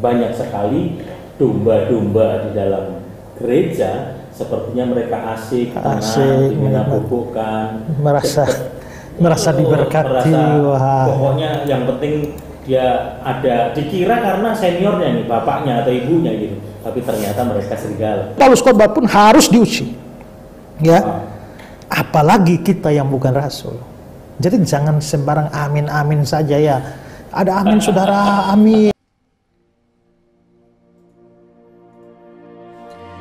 banyak sekali domba-domba di dalam gereja, sepertinya mereka asik, tenang, dimabukkan, merasa diberkati. Pokoknya yang penting dia ada, dikira karena seniornya nih, bapaknya atau ibunya gitu, tapi ternyata mereka serigala. Paulus khotbah pun harus diuji, ya. Apalagi kita yang bukan rasul. Jadi jangan sembarang amin-amin saja ya. Ada amin saudara, amin.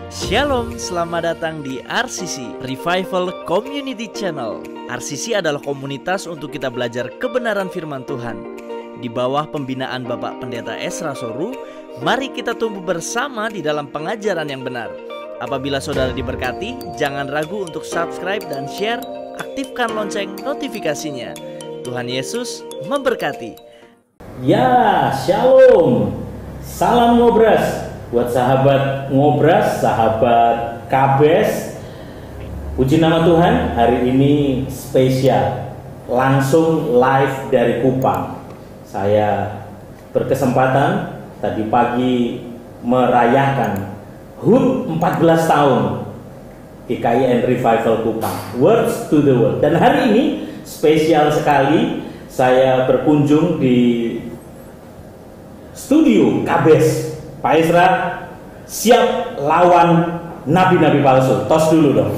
Shalom, selamat datang di RCC, Revival Community Channel. RCC adalah komunitas untuk kita belajar kebenaran firman Tuhan. Di bawah pembinaan Bapak Pendeta Esra Soru, mari kita tumbuh bersama di dalam pengajaran yang benar. Apabila saudara diberkati, jangan ragu untuk subscribe dan share, aktifkan lonceng notifikasinya. Tuhan Yesus memberkati. Ya, shalom. Salam ngobras buat sahabat ngobras, sahabat KBS. Puji nama Tuhan, hari ini spesial, langsung live dari Kupang. Saya berkesempatan tadi pagi merayakan HUT 14 tahun GKIN Revival Kupang, Words to the World. Dan hari ini spesial sekali, saya berkunjung di studio KBS. Pak Esra siap lawan nabi-nabi palsu. Tos dulu dong.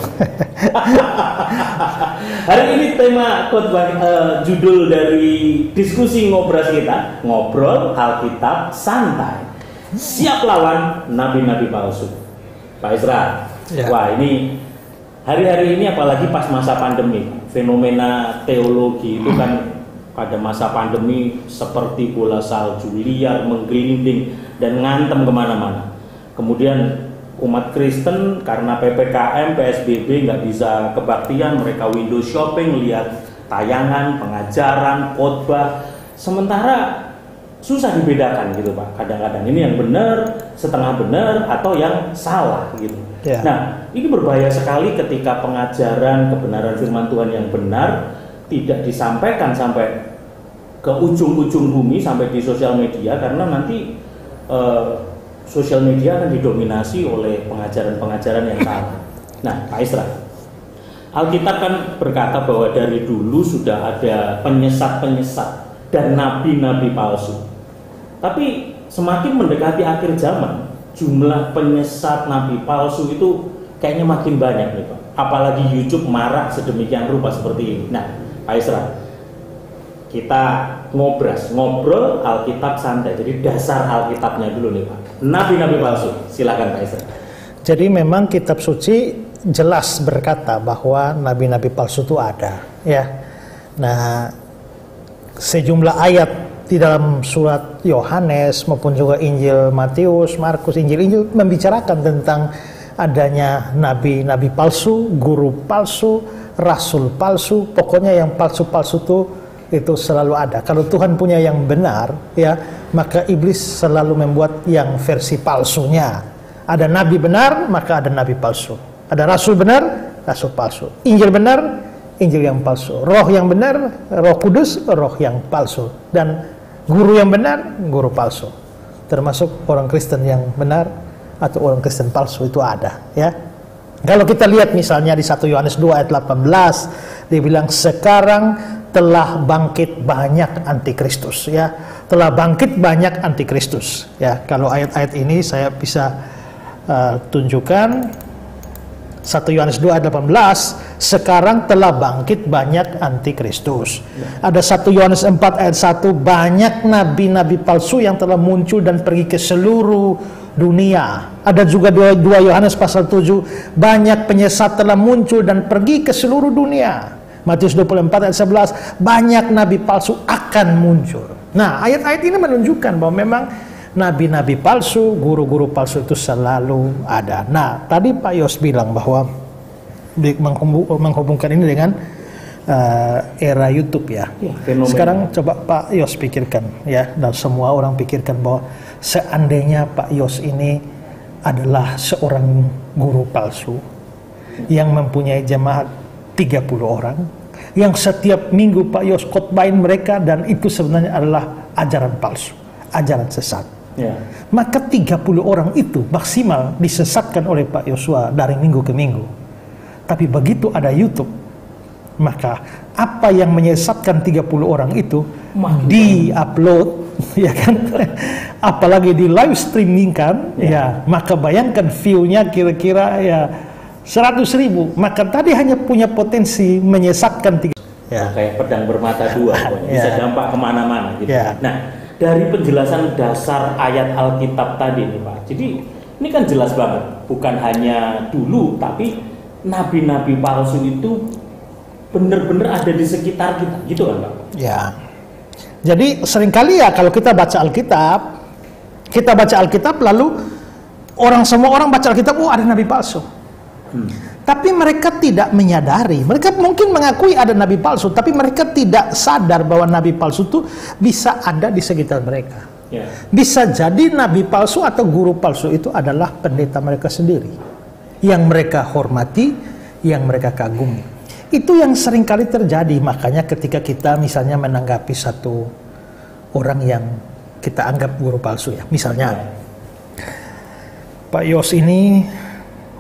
Hari ini tema khotbah, judul dari diskusi ngobras kita, ngobrol Alkitab santai. Siap lawan nabi-nabi palsu. Pak Esra, ya. Wah ini hari-hari ini apalagi pas masa pandemi, fenomena teologi itu kan pada masa pandemi seperti bola salju liar menggelinding dan ngantem kemana-mana. Kemudian umat Kristen karena PPKM, PSBB nggak bisa kebaktian, mereka window shopping, lihat tayangan, pengajaran, khotbah. Sementara susah dibedakan gitu Pak. Kadang-kadang ini yang benar, setengah benar, atau yang salah gitu. Yeah. Nah, ini berbahaya sekali ketika pengajaran kebenaran firman Tuhan yang benar tidak disampaikan sampai ke ujung-ujung bumi, sampai di sosial media, karena nanti sosial media akan didominasi oleh pengajaran-pengajaran yang salah. Nah, Pak Esra, Alkitab kan berkata bahwa dari dulu sudah ada penyesat-penyesat dan nabi-nabi palsu. Tapi semakin mendekati akhir zaman, jumlah penyesat nabi palsu itu kayaknya makin banyak nih Pak. Apalagi YouTube marak sedemikian rupa seperti ini. Nah, Pak Esra, kita ngobrol Alkitab santai. Jadi dasar Alkitabnya dulu nih Pak. Nabi-nabi palsu, silakan Pak Esra. Jadi memang kitab suci jelas berkata bahwa nabi-nabi palsu itu ada, ya. Nah, sejumlah ayat di dalam surat Yohanes maupun juga Injil Matius, Markus, Injil membicarakan tentang adanya nabi-nabi palsu, guru palsu, rasul palsu, pokoknya yang palsu-palsu itu selalu ada. Kalau Tuhan punya yang benar, ya, maka iblis selalu membuat yang versi palsunya. Ada nabi benar, maka ada nabi palsu. Ada rasul benar, rasul palsu. Injil benar, Injil yang palsu. Roh yang benar, Roh Kudus, roh yang palsu. Dan guru yang benar, guru palsu. Termasuk orang Kristen yang benar atau orang Kristen palsu itu ada, ya. Kalau kita lihat misalnya di 1 Yohanes 2 ayat 18, dia bilang sekarang telah bangkit banyak antikristus, ya. Telah bangkit banyak antikristus, ya. Kalau ayat-ayat ini saya bisa tunjukkan. 1 Yohanes 2 ayat 18, sekarang telah bangkit banyak antikristus. Ada 1 Yohanes 4 ayat 1, banyak nabi-nabi palsu yang telah muncul dan pergi ke seluruh dunia. Ada juga 2 Yohanes pasal 7, banyak penyesat telah muncul dan pergi ke seluruh dunia. Matius 24 ayat 11, banyak nabi palsu akan muncul. Nah, ayat-ayat ini menunjukkan bahwa memang nabi-nabi palsu, guru-guru palsu itu selalu ada. Nah, tadi Pak Yos bilang bahwa menghubungkan ini dengan era YouTube, ya. Sekarang coba Pak Yos pikirkan, ya, dan semua orang pikirkan bahwa seandainya Pak Yos ini adalah seorang guru palsu yang mempunyai jemaat 30 orang, yang setiap minggu Pak Yos khotbahin mereka, dan itu sebenarnya adalah ajaran palsu, ajaran sesat. Ya. Maka 30 orang itu maksimal disesatkan oleh Pak Yosua dari minggu ke minggu. Tapi begitu ada YouTube, maka apa yang menyesatkan 30 orang itu di-upload, ya kan? Apalagi di live streaming kan, ya. Maka bayangkan view-nya kira-kira ya 100.000. Maka tadi hanya punya potensi menyesatkan kayak pedang bermata dua, bisa dampak kemana-mana gitu. Nah, dari penjelasan dasar ayat Alkitab tadi nih Pak, jadi ini kan jelas banget, bukan hanya dulu, tapi nabi-nabi palsu itu benar-benar ada di sekitar kita, gitu kan Pak? Ya. Jadi seringkali ya kalau kita baca Alkitab lalu semua orang baca Alkitab, ada nabi palsu. Tapi mereka tidak menyadari, mereka mungkin mengakui ada nabi palsu, tapi mereka tidak sadar bahwa nabi palsu itu bisa ada di sekitar mereka. Bisa jadi nabi palsu atau guru palsu itu adalah pendeta mereka sendiri, yang mereka hormati, yang mereka kagumi. Itu yang sering kali terjadi. Makanya ketika kita misalnya menanggapi satu orang yang kita anggap guru palsu, ya, misalnya Pak Yos ini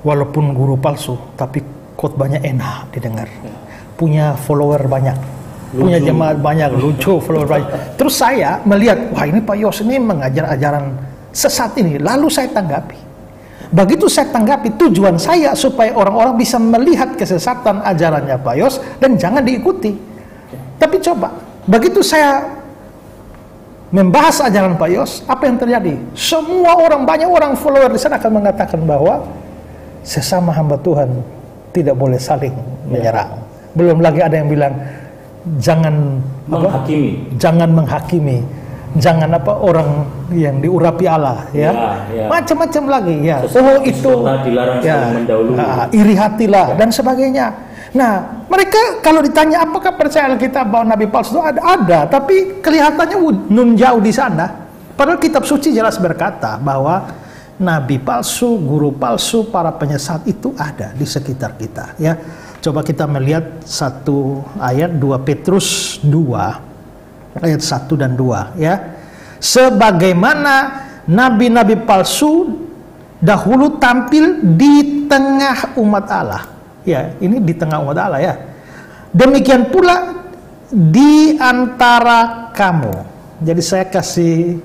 walaupun guru palsu, tapi khotbahnya enak didengar, punya follower banyak, punya jemaat banyak, lucu, follower banyak. Terus saya melihat, wah ini Pak Yos ini mengajar ajaran sesat ini, lalu saya tanggapi. Begitu saya tanggapi, tujuan saya supaya orang-orang bisa melihat kesesatan ajarannya Pak Yos dan jangan diikuti. Tapi coba, begitu saya membahas ajaran Pak Yos, apa yang terjadi? Semua orang, banyak orang follower di sana akan mengatakan bahwa sesama hamba Tuhan tidak boleh saling menyerang. Belum lagi ada yang bilang jangan menghakimi, jangan orang yang diurapi Allah, ya. Macam-macam lagi, ya. Itu iri hatilah dan sebagainya. Nah, mereka kalau ditanya apakah percaya Alkitab bahwa nabi palsu itu ada, tapi kelihatannya nun jauh di sana. Padahal kitab suci jelas berkata bahwa nabi palsu, guru palsu, para penyesat itu ada di sekitar kita, ya. Coba kita melihat satu ayat 2 Petrus 2 ayat 1 dan 2, ya. Sebagaimana nabi-nabi palsu dahulu tampil di tengah umat Allah. Ya, ini di tengah umat Allah, ya. Demikian pula di antara kamu. Jadi saya kasih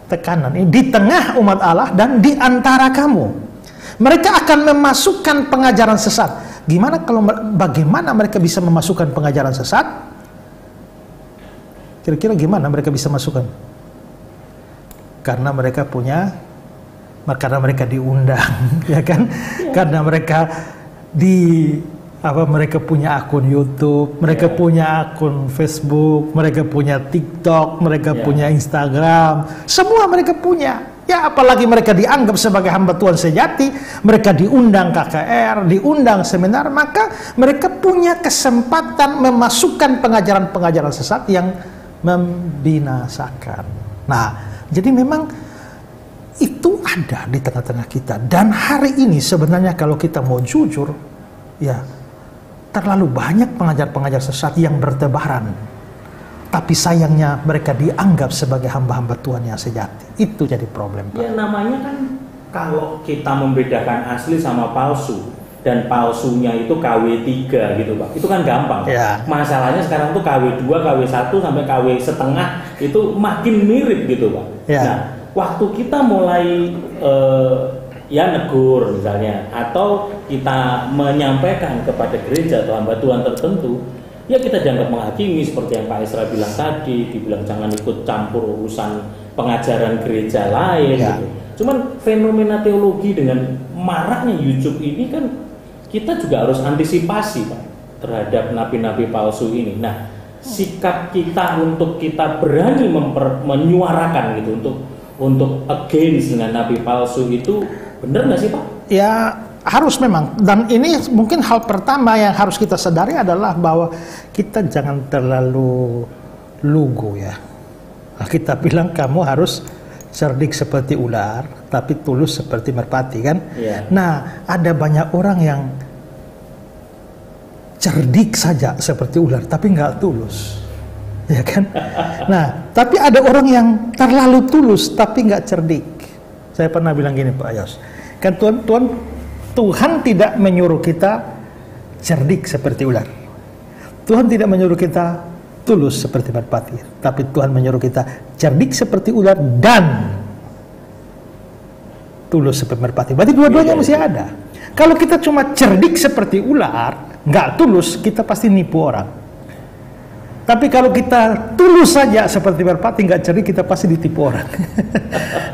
tekanan ini di tengah umat Allah dan di antara kamu. Mereka akan memasukkan pengajaran sesat. Bagaimana mereka bisa memasukkan pengajaran sesat? Kira-kira gimana mereka bisa masukkan? Karena mereka diundang, ya kan? Karena mereka mereka punya akun YouTube, mereka punya akun Facebook, mereka punya TikTok, mereka punya Instagram, semua mereka punya. Ya, apalagi mereka dianggap sebagai hamba Tuhan sejati, mereka diundang KKR, diundang seminar, maka mereka punya kesempatan memasukkan pengajaran-pengajaran sesat yang membinasakan. Nah, jadi memang itu ada di tengah-tengah kita. Dan hari ini sebenarnya kalau kita mau jujur, ya, terlalu banyak pengajar-pengajar sesat yang bertebaran. Tapi sayangnya mereka dianggap sebagai hamba-hamba Tuhan yang sejati. Itu jadi problem, Pak. Ya, namanya kan kalau kita membedakan asli sama palsu, dan palsunya itu KW3 gitu Pak, itu kan gampang. Masalahnya sekarang tuh KW2, KW1 sampai KW setengah itu makin mirip gitu Pak. Nah, waktu kita mulai negur misalnya, atau kita menyampaikan kepada gereja atau hamba Tuhan tertentu, ya kita dianggap menghakimi seperti yang Pak Isra bilang tadi, dibilang jangan ikut campur urusan pengajaran gereja lain gitu. Cuman fenomena teologi dengan maraknya YouTube ini kan kita juga harus antisipasi Pak terhadap nabi-nabi palsu ini. Nah, sikap kita untuk kita berani menyuarakan gitu untuk against dengan nabi palsu itu benar nggak sih Pak? Ya, harus memang. Dan ini mungkin hal pertama yang harus kita sadari adalah bahwa kita jangan terlalu lugu, ya. Nah, kita bilang kamu harus cerdik seperti ular, tapi tulus seperti merpati, kan? Nah, ada banyak orang yang cerdik saja seperti ular, tapi nggak tulus. ya kan? Nah, tapi ada orang yang terlalu tulus tapi nggak cerdik. Saya pernah bilang gini Pak Yos, kan Tuhan tidak menyuruh kita cerdik seperti ular. Tuhan tidak menyuruh kita tulus seperti merpati, tapi Tuhan menyuruh kita cerdik seperti ular dan tulus seperti merpati. Berarti dua-duanya mesti ada. Kalau kita cuma cerdik seperti ular, nggak tulus, kita pasti nipu orang. Tapi kalau kita tulus saja seperti merpati, nggak cerdik, kita pasti ditipu orang.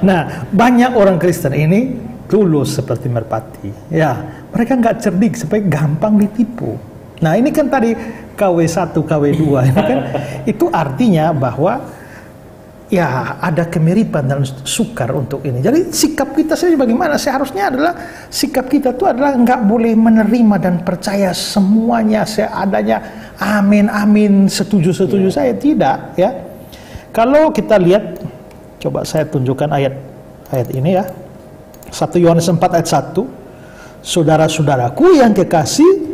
Nah, banyak orang Kristen ini tulus seperti merpati. Ya, mereka nggak cerdik supaya gampang ditipu. Nah, ini kan tadi KW1, KW2 ini kan itu artinya bahwa ya ada kemiripan dan sukar untuk ini. Jadi sikap kita sendiri bagaimana? Seharusnya adalah sikap kita itu adalah nggak boleh menerima dan percaya semuanya seadanya. Amin, amin, setuju saya tidak ya. Kalau kita lihat, coba saya tunjukkan ayat ini ya. 1 Yohanes 4 ayat 1. Saudara-saudaraku yang kekasih,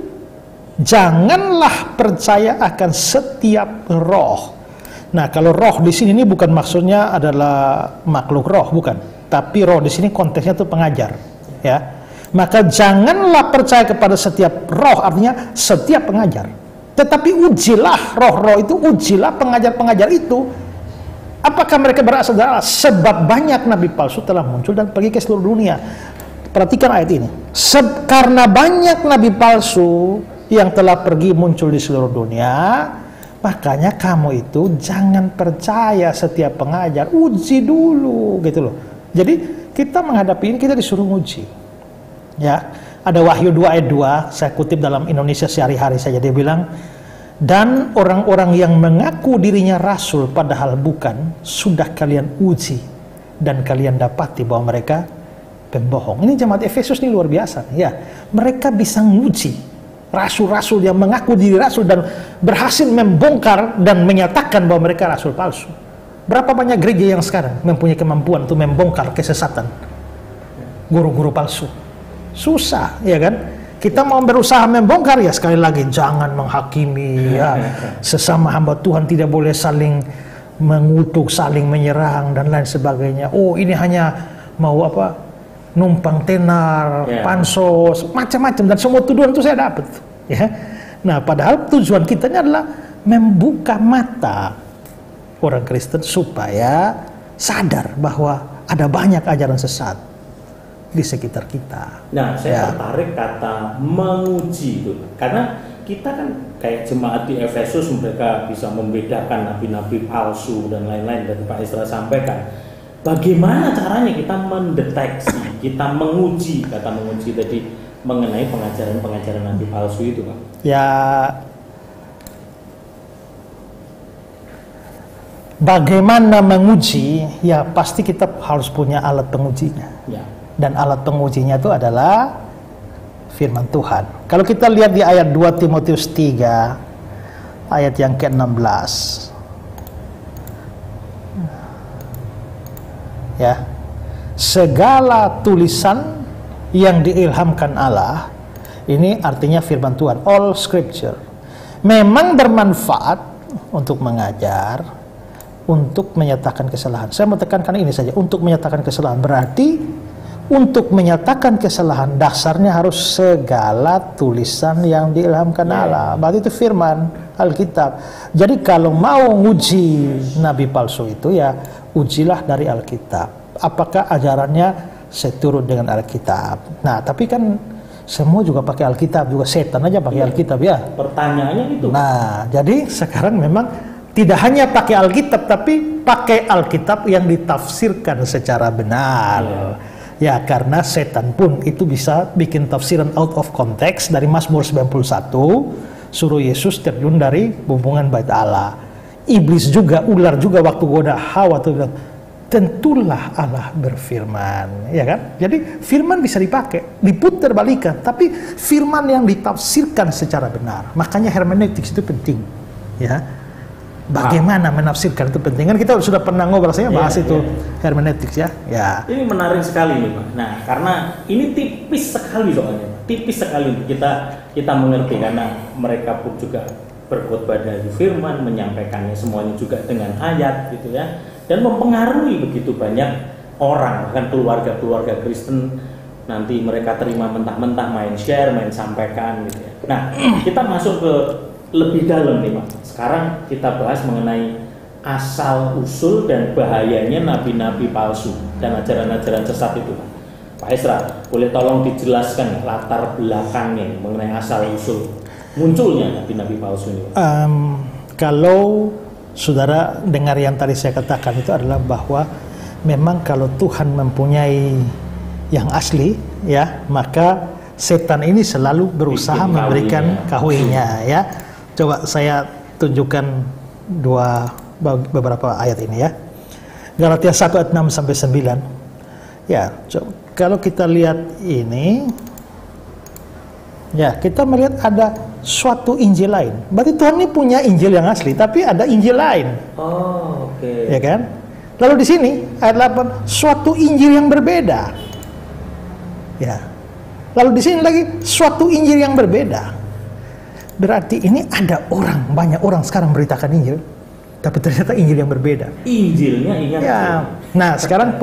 janganlah percaya akan setiap roh. Nah, kalau roh di sini ini bukan maksudnya adalah makhluk roh, bukan. Tapi roh di sini konteksnya itu pengajar, ya. Maka janganlah percaya kepada setiap roh, artinya setiap pengajar. Tetapi ujilah roh-roh itu, ujilah pengajar-pengajar itu. Apakah mereka berasal dari Allah? Sebab banyak nabi palsu telah muncul dan pergi ke seluruh dunia. Perhatikan ayat ini. Karena banyak nabi palsu yang telah pergi muncul di seluruh dunia, makanya kamu itu jangan percaya setiap pengajar, uji dulu gitu loh. Jadi kita menghadapi ini, kita disuruh uji. Ya, ada Wahyu 2 ayat 2, saya kutip dalam Indonesia sehari-hari saja, dia bilang, dan orang-orang yang mengaku dirinya rasul padahal bukan, sudah kalian uji dan kalian dapati bahwa mereka pembohong. Ini jemaat Efesus ini luar biasa, ya. Mereka bisa nguji rasul-rasul yang mengaku diri rasul dan berhasil membongkar dan menyatakan bahwa mereka rasul palsu. Berapa banyak gereja yang sekarang mempunyai kemampuan untuk membongkar kesesatan guru-guru palsu? Susah, ya kan? Kita mau berusaha membongkar, ya sekali lagi jangan menghakimi, ya. Sesama hamba Tuhan tidak boleh saling mengutuk, saling menyerang dan lain sebagainya. Oh, ini hanya mau apa? Numpang tenar, pansos, macam-macam, dan semua tuduhan itu saya dapat, ya. Nah, padahal tujuan kita adalah membuka mata orang Kristen supaya sadar bahwa ada banyak ajaran sesat di sekitar kita. Nah, saya tertarik kata menguji itu, karena kita kan kayak jemaat di Efesus, mereka bisa membedakan nabi-nabi palsu dan lain-lain, dan Pak Isra sampaikan. Bagaimana caranya kita mendeteksi, kita menguji, kata menguji tadi, mengenai pengajaran-pengajaran nabi palsu itu, Pak? Ya, bagaimana menguji? Ya pasti kita harus punya alat pengujinya. Ya. Dan alat pengujinya itu adalah firman Tuhan. Kalau kita lihat di ayat 2 Timotius 3, ayat yang ke-16. Ya, segala tulisan yang diilhamkan Allah, ini artinya firman Tuhan, all scripture, memang bermanfaat untuk mengajar, untuk menyatakan kesalahan. Saya mau tekankan ini saja, untuk menyatakan kesalahan. Berarti untuk menyatakan kesalahan dasarnya harus segala tulisan yang diilhamkan Allah. Berarti itu firman Alkitab. Jadi kalau mau nguji nabi palsu itu, ya ujilah dari Alkitab. Apakah ajarannya seturut dengan Alkitab? Nah, tapi kan semua juga pakai Alkitab, juga setan aja pakai Alkitab, ya. Pertanyaannya itu. Nah, jadi sekarang memang tidak hanya pakai Alkitab, tapi pakai Alkitab yang ditafsirkan secara benar. Ya, karena setan pun itu bisa bikin tafsiran out of context. Dari Mazmur 91, suruh Yesus terjun dari hubungan bait Allah. Iblis juga, ular juga waktu goda Hawa tuh bilang, tentulah Allah berfirman, ya kan? Jadi firman bisa dipakai, diputar balikan, tapi firman yang ditafsirkan secara benar. Makanya hermeneutics itu penting, ya. Bagaimana menafsirkan itu penting. Kan kita sudah pernah ngobrol, saya bahas itu hermeneutics, ya. Ya. Ini menarik sekali nih, Pak. Nah, karena ini tipis sekali soalnya, tipis sekali kita mengerti, karena mereka pun juga berkhotbah dari firman, menyampaikannya semuanya juga dengan ayat gitu ya, dan mempengaruhi begitu banyak orang, bahkan keluarga-keluarga Kristen nanti mereka terima mentah-mentah, main share, main sampaikan gitu ya. Nah, kita masuk ke lebih dalam nih Pak. Sekarang kita bahas mengenai asal usul dan bahayanya nabi-nabi palsu dan ajaran-ajaran sesat itu Pak. Pak Esra, boleh tolong dijelaskan latar belakangnya mengenai asal usul munculnya nabi-nabi palsu ini? Kalau saudara dengar yang tadi saya katakan itu adalah bahwa memang kalau Tuhan mempunyai yang asli, ya, maka setan ini selalu berusaha memberikan KW-nya, ya. Coba saya tunjukkan beberapa ayat ini ya. Galatia 1 ayat 6 sampai 9. Ya, kalau kita lihat ini, ya, kita melihat ada suatu Injil lain. Berarti Tuhan ini punya Injil yang asli, tapi ada Injil lain. Oh, oke. Ya kan? Lalu di sini ayat 8, suatu Injil yang berbeda. Ya. Lalu di sini lagi suatu Injil yang berbeda. Berarti ini ada orang, banyak orang sekarang beritakan Injil, tapi ternyata Injil yang berbeda. Injilnya ingat. Ya. Nah, sekarang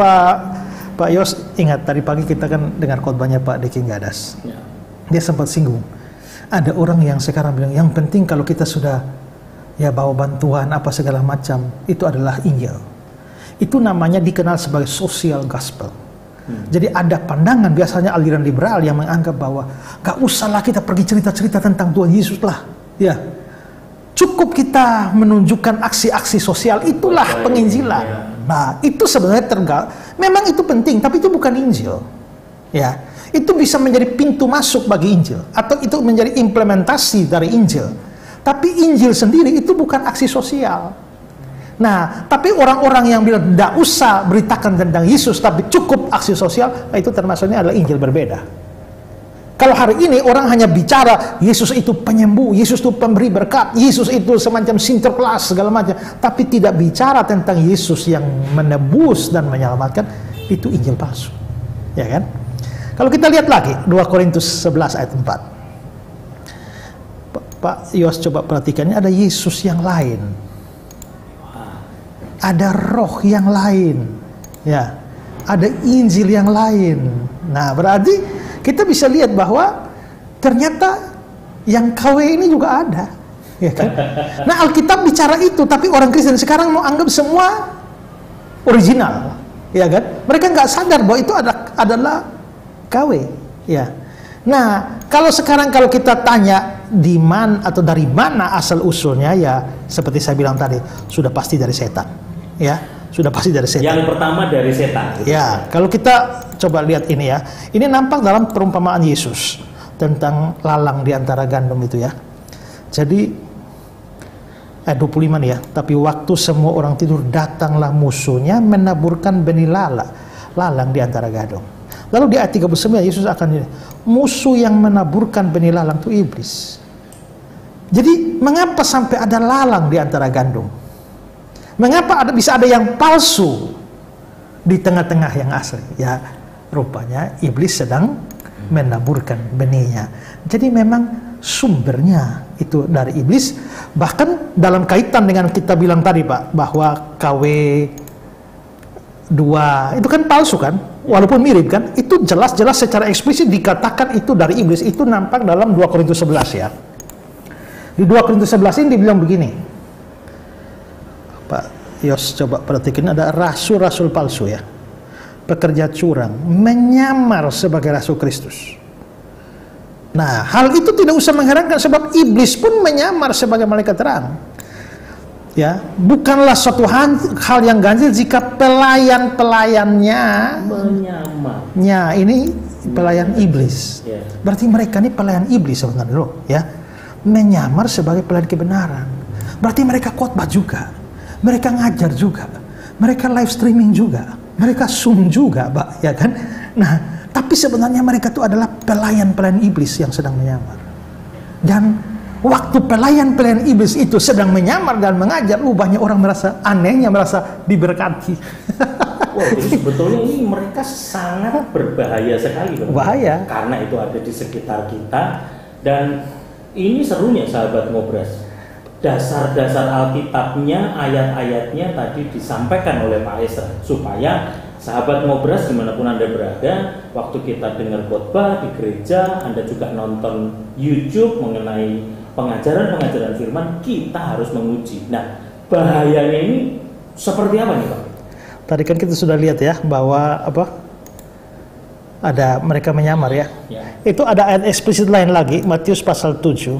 Pak Yos ingat tadi pagi kita kan dengar khotbahnya Pak Diki Gadas. Ya. Dia sempat singgung. Ada orang yang sekarang bilang yang penting kalau kita sudah ya bawa bantuan apa segala macam, itu adalah Injil. Itu namanya dikenal sebagai social gospel. Jadi ada pandangan biasanya aliran liberal yang menganggap bahwa gak usahlah kita pergi cerita-cerita tentang Tuhan Yesus lah, ya. Cukup kita menunjukkan aksi-aksi sosial, itulah penginjilan. Nah, itu sebenarnya memang itu penting, tapi itu bukan Injil, ya. Itu bisa menjadi pintu masuk bagi Injil, atau itu menjadi implementasi dari Injil. Tapi Injil sendiri itu bukan aksi sosial. Nah, tapi orang-orang yang bilang tidak usah beritakan tentang Yesus, tapi cukup aksi sosial, nah itu termasuknya adalah Injil berbeda. Kalau hari ini orang hanya bicara Yesus itu penyembuh, Yesus itu pemberi berkat, Yesus itu semacam sinterklas segala macam, tapi tidak bicara tentang Yesus yang menebus dan menyelamatkan, itu Injil palsu, ya kan? Kalau kita lihat lagi 2 Korintus 11 ayat 4, Pak Yos coba perhatikannya, ada Yesus yang lain, ada roh yang lain, ya, ada Injil yang lain. Nah, berarti kita bisa lihat bahwa ternyata yang KW ini juga ada, ya kan? Nah, Alkitab bicara itu, tapi orang Kristen sekarang mau anggap semua original, ya kan? Mereka nggak sadar bahwa itu adalah KW, ya. Nah, kalau sekarang kalau kita tanya di mana atau dari mana asal usulnya, ya seperti saya bilang tadi, sudah pasti dari setan, ya, sudah pasti dari setan. Yang pertama dari setan. Ya, kalau kita coba lihat ini ya, ini nampak dalam perumpamaan Yesus tentang lalang di antara gandum itu ya. Jadi ayat 25 nih ya, tapi waktu semua orang tidur datanglah musuhnya menaburkan benih lalang di antara gandum. Lalu di ayat 39 Yesus akan musuh yang menaburkan benih lalang itu iblis. Jadi mengapa sampai ada lalang di antara gandum? Mengapa bisa ada yang palsu di tengah-tengah yang asli? Ya, rupanya iblis sedang menaburkan benihnya. Jadi memang sumbernya itu dari iblis. Bahkan dalam kaitan dengan kita bilang tadi Pak, bahwa KW2 itu kan palsu kan? Walaupun mirip kan? Itu jelas-jelas secara eksplisit dikatakan itu dari iblis. Itu nampak dalam 2 Korintus 11 ya. Di 2 Korintus 11 ini dibilang begini. Pak Yos coba perhatikan, ada rasul-rasul palsu ya, pekerja curang, menyamar sebagai rasul Kristus. Nah, hal itu tidak usah mengherankan sebab iblis pun menyamar sebagai malaikat terang. Ya, bukanlah suatu hal yang ganjil jika pelayan-pelayannya menyamarnya ini pelayan iblis. Berarti mereka ini pelayan iblis sebenarnya loh, ya. Menyamar sebagai pelayan kebenaran. Berarti mereka khotbah juga. Mereka ngajar juga, mereka live streaming juga, mereka Zoom juga, Pak, ya kan? Nah, tapi sebenarnya mereka itu adalah pelayan-pelayan iblis yang sedang menyamar. Dan waktu pelayan-pelayan iblis itu sedang menyamar dan mengajar, banyak orang merasa anehnya, merasa diberkati. Wah, jadi sebetulnya ini mereka sangat berbahaya sekali, Pak. Bahaya. Karena itu ada di sekitar kita, dan ini serunya sahabat Ngobras. dasar-dasar Alkitabnya, ayat-ayatnya tadi disampaikan oleh Pak Esra, supaya sahabat Ngobras dimanapun Anda berada, waktu kita dengar khotbah di gereja, Anda juga nonton YouTube mengenai pengajaran-pengajaran firman, kita harus menguji. Nah, bahayanya ini seperti apa nih Pak? Tadi kan kita sudah lihat ya bahwa ada mereka menyamar ya. Itu ada ayat eksplisit lain lagi, Matius pasal 7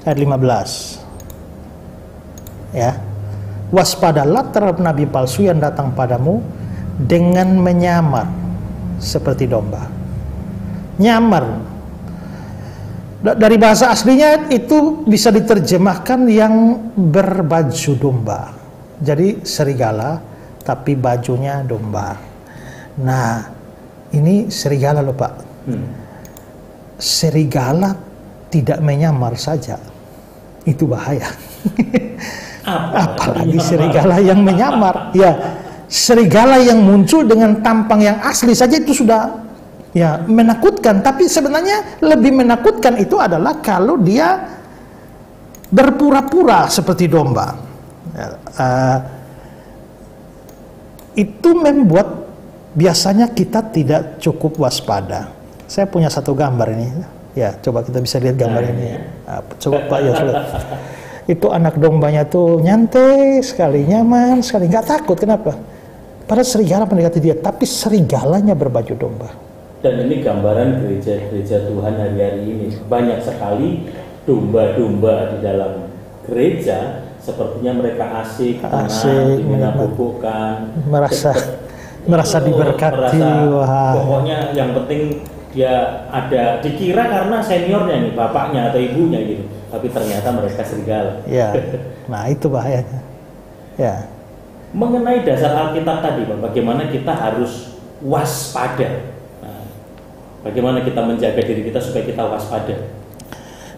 ayat 15. Ya. Waspadalah terhadap nabi palsu yang datang padamu dengan menyamar seperti domba. Nyamar. Dari bahasa aslinya itu bisa diterjemahkan yang berbaju domba. Jadi serigala tapi bajunya domba. Nah, ini serigala loh Pak. Serigala tidak menyamar saja. Itu bahaya. Apalagi serigala yang menyamar. Ya, serigala yang muncul dengan tampang yang asli saja itu sudah ya menakutkan. Tapi sebenarnya lebih menakutkan itu adalah kalau dia berpura-pura seperti domba. Itu membuat biasanya kita tidak cukup waspada. Saya punya satu gambar ini. Ya, coba kita bisa lihat gambar ini. Coba Pak Yos lihat. Itu anak dombanya tuh nyantai sekali, nyaman sekali, nggak takut. Kenapa? Padahal serigala mendekati dia, tapi serigalanya berbaju domba. Dan ini gambaran gereja-gereja Tuhan hari-hari ini. Banyak sekali domba-domba di dalam gereja, sepertinya mereka asik, tenang, dimenabubukkan, merasa diberkati. Pokoknya yang penting dia ada, dikira karena seniornya nih, bapaknya atau ibunya gitu, tapi ternyata mereka serigala. Ya, nah itu bahayanya. Ya. Mengenai dasar Alkitab tadi, Pak, bagaimana kita harus waspada? Nah, bagaimana kita menjaga diri kita supaya kita waspada?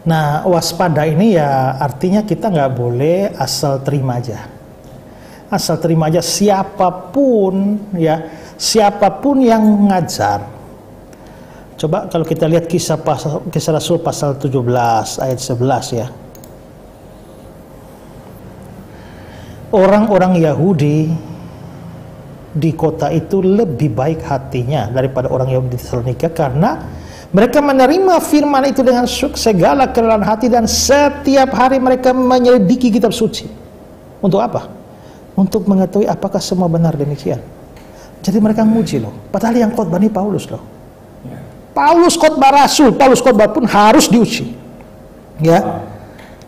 Nah, waspada ini ya artinya kita nggak boleh asal terima aja. Asal terima aja siapapun ya, siapapun yang mengajar. Coba kalau kita lihat kisah Rasul pasal 17 ayat 11 ya. Orang-orang Yahudi di kota itu lebih baik hatinya daripada orang Yahudi di Tesalonika, karena mereka menerima firman itu dengan segala kerelaan hati dan setiap hari mereka menyelidiki kitab suci. Untuk apa? Untuk mengetahui apakah semua benar demikian. Jadi mereka muji loh. Padahal yang khotbah ini Paulus loh. Paulus khotbah rasul, Paulus khotbah pun harus diuji. Ya.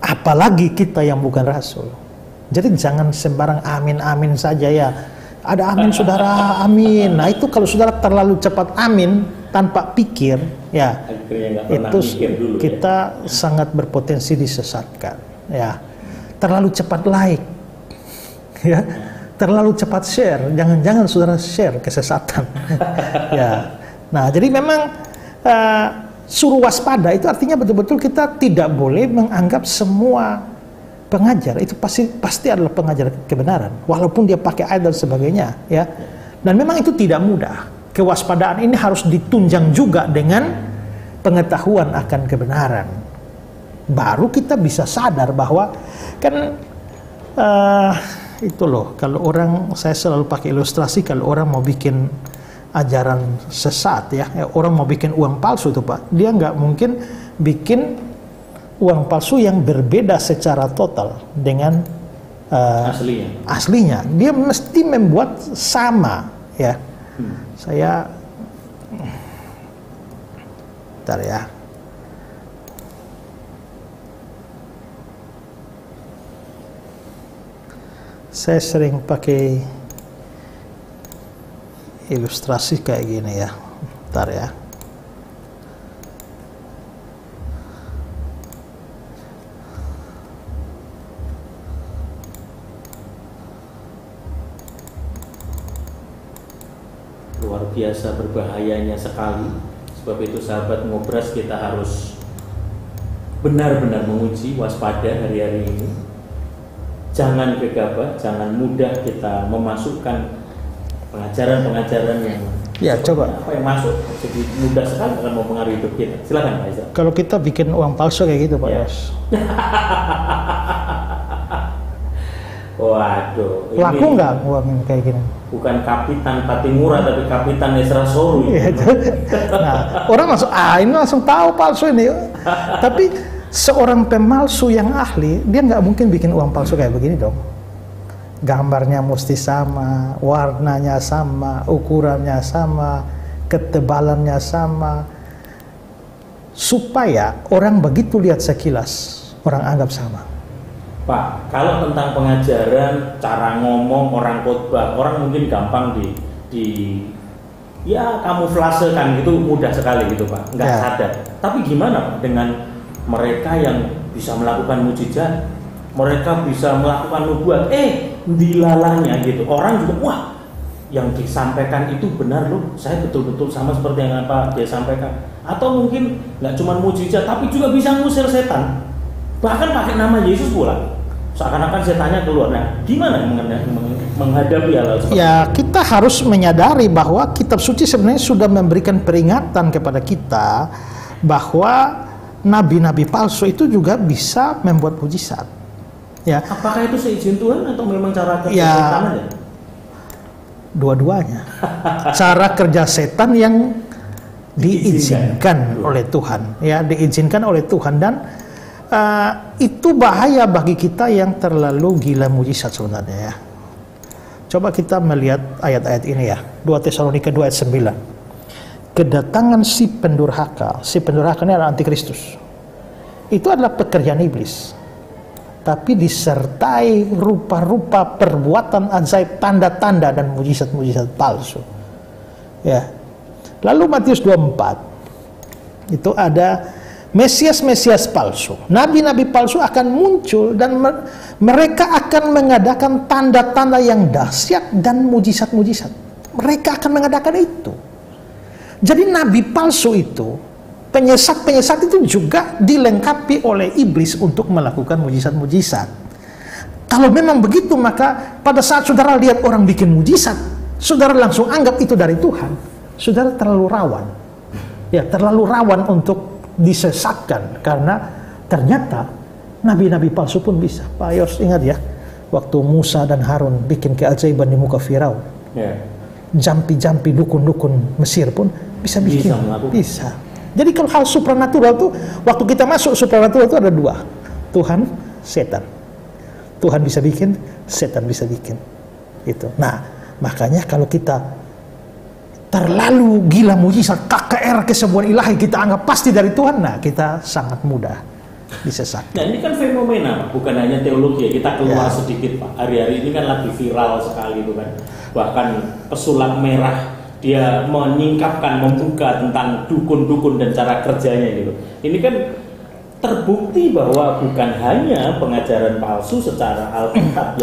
Apalagi kita yang bukan rasul. Jadi jangan sembarang amin-amin saja ya. Ada amin saudara, amin. Nah itu kalau saudara terlalu cepat amin tanpa pikir, ya itu dulu, kita sangat berpotensi disesatkan. Ya, terlalu cepat like, ya, terlalu cepat share. Jangan-jangan saudara share kesesatan. Ya, nah jadi memang suruh waspada itu artinya betul-betul kita tidak boleh menganggap semua pengajar itu pasti adalah pengajar kebenaran, walaupun dia pakai ayat dan sebagainya, ya. Dan memang itu tidak mudah. Kewaspadaan ini harus ditunjang juga dengan pengetahuan akan kebenaran. Baru kita bisa sadar bahwa kan itu loh. Kalau orang, saya selalu pakai ilustrasi, kalau orang mau bikin ajaran sesat, ya, orang mau bikin uang palsu itu Pak, dia nggak mungkin bikin uang palsu yang berbeda secara total dengan aslinya. Dia mesti membuat sama, ya. Saya bentar ya. Saya sering pakai ilustrasi kayak gini ya. Bentar ya. Luar biasa berbahayanya sekali. Sebab itu sahabat Ngobras, kita harus benar-benar menguji, waspada hari-hari ini. Jangan gegabah, jangan mudah kita memasukkan pengajaran-pengajaran yang Ya, coba. apa yang masuk jadi mudah sekali akan mempengaruhi hidup kita. Silakan Pak Isra. Kalau kita bikin uang palsu kayak gitu Pak Ya. Yos, Waduh, laku nggak uang yang kayak gini? bukan Kapitan Patimura tapi Kapitan Esra Soru. Iya, itu. Nah, orang langsung ini langsung tahu palsu ini. Tapi seorang pemalsu yang ahli, dia nggak mungkin bikin uang palsu kayak begini dong. Gambarnya mesti sama, warnanya sama, ukurannya sama, ketebalannya sama, supaya orang begitu lihat sekilas, orang anggap sama. Pak, kalau tentang pengajaran, cara ngomong orang khotbah, orang mungkin gampang ya kamuflasekan gitu, mudah sekali gitu Pak, nggak Ya. sadar. Tapi gimana Pak dengan mereka yang bisa melakukan mujizat, mereka bisa melakukan nubuat, dilalanya gitu, orang juga wah, yang disampaikan itu benar loh, saya betul-betul sama seperti yang apa dia sampaikan. Atau mungkin nggak cuma mujizat, tapi juga bisa ngusir setan, bahkan pakai nama Yesus pula. Seakan-akan setannya keluar. Nah, gimana menghadapi hal seperti Ya, kita harus menyadari bahwa kitab suci sebenarnya sudah memberikan peringatan kepada kita bahwa nabi-nabi palsu itu juga bisa membuat mujizat. Ya, apakah itu seizin Tuhan atau memang cara kerja Ya. setan aja? dua-duanya. Cara kerja setan yang diizinkan oleh Tuhan, ya, diizinkan oleh Tuhan. Dan itu bahaya bagi kita yang terlalu gila mujizat sebenarnya, ya. Coba kita melihat ayat-ayat ini, ya. 2 Tesalonika 2 ayat 9. Kedatangan si pendurhaka ini adalah antikristus. Itu adalah pekerjaan iblis, tapi disertai rupa-rupa perbuatan ajaib, tanda-tanda dan mujizat-mujizat palsu. Ya. Lalu Matius 24 itu ada Mesias-Mesias palsu, nabi-nabi palsu akan muncul dan mereka akan mengadakan tanda-tanda yang dahsyat dan mujizat-mujizat. Mereka akan mengadakan itu. Jadi nabi palsu itu, penyesat-penyesat itu juga dilengkapi oleh iblis untuk melakukan mujizat-mujizat. Kalau memang begitu, maka pada saat saudara lihat orang bikin mujizat, saudara langsung anggap itu dari Tuhan. Saudara terlalu rawan. Ya, terlalu rawan untuk disesatkan, karena ternyata nabi-nabi palsu pun bisa. Pak Yos ingat ya, waktu Musa dan Harun bikin keajaiban di muka Firaun, Ya. jampi-jampi dukun-dukun Mesir pun bisa bikin. Bisa. Jadi kalau hal supranatural tuh, waktu kita masuk supranatural itu ada dua, Tuhan, setan. Tuhan bisa bikin, setan bisa bikin. Itu. Nah, makanya kalau kita terlalu gila mujizat, KKR kesembuhan ilahi kita anggap pasti dari Tuhan, nah kita sangat mudah disesatkan. Nah, ini kan fenomena, bukan hanya teologi ya. Kita keluar sedikit Pak. Hari-hari ini kan lagi viral sekali itu kan. Bahkan pesulap merah dia menyingkapkan, membuka tentang dukun-dukun dan cara kerjanya gitu. Ini kan terbukti bahwa bukan hanya pengajaran palsu secara Alkitab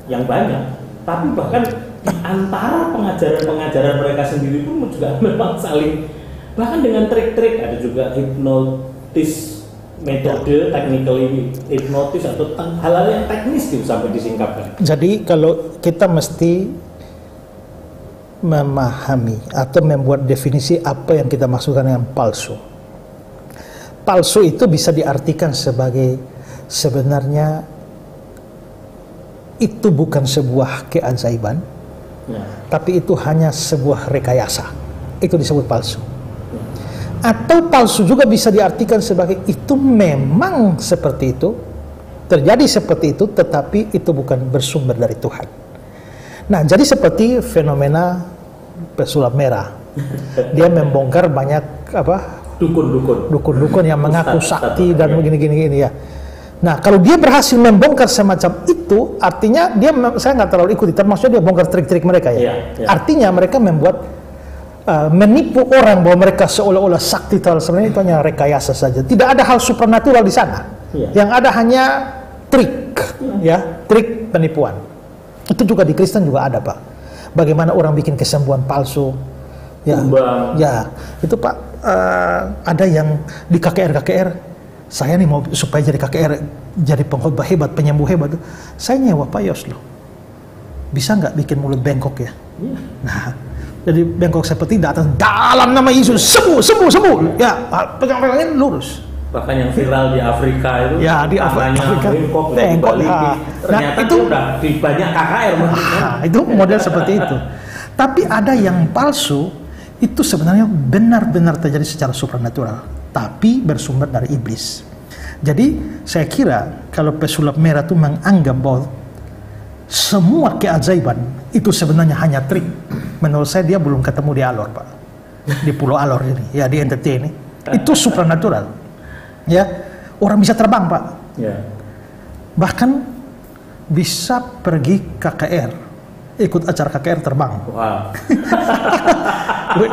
yang banyak, tapi bahkan di antara pengajaran-pengajaran mereka sendiri pun juga memang saling, bahkan dengan trik-trik, ada juga hipnotis, metode technical hipnotis atau hal-hal yang teknis itu sampai disingkapkan. Jadi kalau kita mesti memahami atau membuat definisi apa yang kita maksudkan dengan palsu. Palsu itu bisa diartikan sebagai sebenarnya itu bukan sebuah keajaiban, tapi itu hanya sebuah rekayasa. Itu disebut palsu. Atau palsu juga bisa diartikan sebagai itu memang seperti itu, terjadi seperti itu, tetapi itu bukan bersumber dari Tuhan. Nah, jadi seperti fenomena pesulap merah. Dia membongkar banyak dukun-dukun yang mengaku sakti dan begini-gini ya. Nah, kalau dia berhasil membongkar semacam itu, artinya dia, saya nggak terlalu ikuti, termasuk dia bongkar trik-trik mereka ya. Artinya mereka membuat menipu orang bahwa mereka seolah-olah sakti, sebenarnya itu hanya rekayasa saja. Tidak ada hal supernatural di sana. Yang ada hanya trik, ya, trik penipuan. Itu juga di Kristen juga ada, Pak. Bagaimana orang bikin kesembuhan palsu, ya, itu Pak, ada yang di KKR. Saya nih mau supaya jadi KKR, jadi pengkhotbah hebat, penyembuh hebat, saya nyewa Pak Yos loh. Bisa nggak bikin mulut bengkok ya? Nah, jadi bengkok seperti datang dalam nama Yesus, sembuh. Ya, pegang-pegangin lurus. Bahkan yang viral di Afrika itu, ya di Afrika bengkok, ternyata itu udah di banyak KKR. Itu model seperti itu. Tapi ada yang palsu, itu sebenarnya benar-benar terjadi secara supranatural, tapi bersumber dari iblis. Jadi saya kira kalau pesulap merah itu menganggap bahwa semua keajaiban itu sebenarnya hanya trik. Menurut saya dia belum ketemu di Alor, Pak. Di Pulau Alor ini, ya di NTT ini. Itu supranatural. Ya, orang bisa terbang, Pak. Ya. Bahkan bisa pergi KKR, ikut acara KKR terbang. Wow.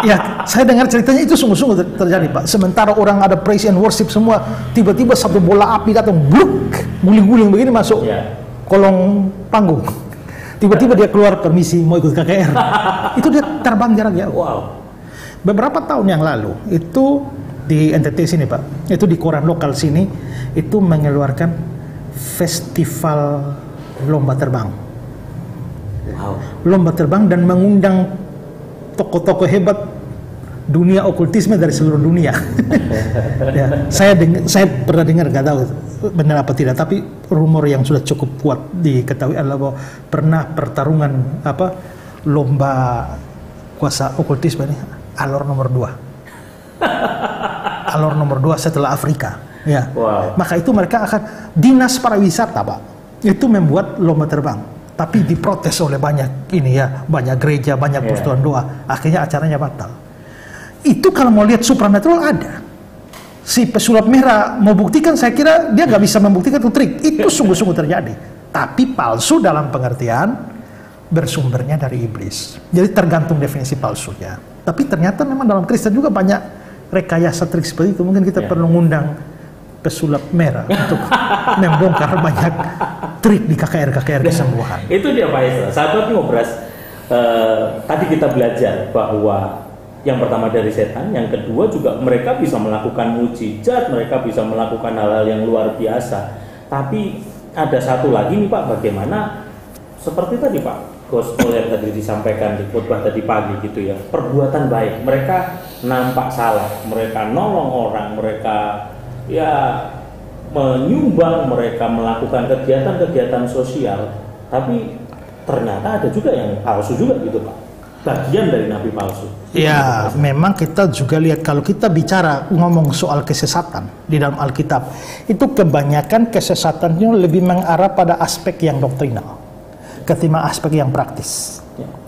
Ya, saya dengar ceritanya itu sungguh-sungguh terjadi, Pak. Sementara orang ada praise and worship semua, tiba-tiba satu bola api datang, bluk, guling-guling begini masuk kolong panggung. Tiba-tiba dia keluar permisi mau ikut KKR. Itu dia terbang jarak jauh. Wow. Beberapa tahun yang lalu itu di NTT sini, Pak, itu di koran lokal sini itu mengeluarkan festival lomba terbang. Wow. Lomba terbang dan mengundang tokoh-tokoh hebat dunia okultisme dari seluruh dunia. Ya, saya pernah dengar, nggak tahu benar apa tidak, tapi rumor yang sudah cukup kuat diketahui adalah bahwa pernah pertarungan lomba kuasa okultisme ini Alor nomor 2. Alor nomor 2 setelah Afrika. Ya. Wow. Maka itu mereka akan dinas pariwisata, Pak, itu membuat lomba terbang. Tapi diprotes oleh banyak banyak gereja, banyak persatuan doa. Akhirnya acaranya batal. Itu kalau mau lihat supranatural ada. Si pesulap merah mau buktikan, saya kira dia nggak bisa membuktikan itu trik. Itu sungguh-sungguh terjadi. Tapi palsu dalam pengertian bersumbernya dari iblis. Jadi tergantung definisi palsunya. Tapi ternyata memang dalam Kristen juga banyak rekayasa trik seperti itu. Mungkin kita perlu ngundang pesulap merah untuk membongkar banyak trik di KKR kesembuhan. Itu dia Pak Isra. Sahabat Ngobras, tadi kita belajar bahwa yang pertama dari setan, yang kedua juga mereka bisa melakukan mukjizat, mereka bisa melakukan hal-hal yang luar biasa. Tapi ada satu lagi nih Pak, bagaimana seperti tadi Pak gospel yang tadi disampaikan di khotbah tadi pagi gitu ya, perbuatan baik. Mereka nampak salah, mereka nolong orang, mereka menyumbang, mereka melakukan kegiatan-kegiatan sosial, tapi ternyata ada juga yang palsu juga gitu Pak, bagian dari nabi palsu. Ya, memang kita juga lihat kalau kita bicara ngomong soal kesesatan di dalam Alkitab, itu kebanyakan kesesatannya lebih mengarah pada aspek yang doktrinal ketimbang aspek yang praktis.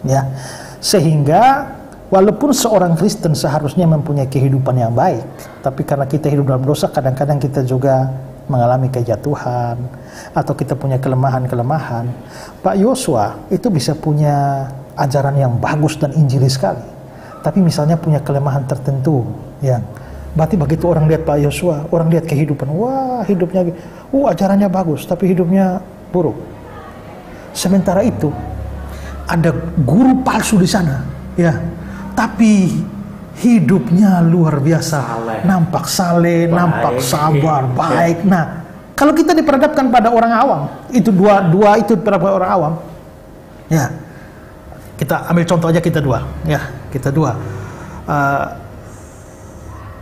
Ya, sehingga walaupun seorang Kristen seharusnya mempunyai kehidupan yang baik, tapi karena kita hidup dalam dosa, kadang-kadang kita juga mengalami kejatuhan, atau kita punya kelemahan-kelemahan. Pak Yosua itu bisa punya ajaran yang bagus dan injili sekali, tapi misalnya punya kelemahan tertentu, ya. Berarti begitu orang lihat Pak Yosua, orang lihat kehidupan, wah hidupnya, ajarannya bagus, tapi hidupnya buruk. Sementara itu, ada guru palsu di sana, ya. Tapi hidupnya luar biasa, nampak saleh, nampak sabar, baik. Nah, kalau kita diperhadapkan pada orang awam, itu dua itu pada orang awam, ya. Kita ambil contoh aja kita dua.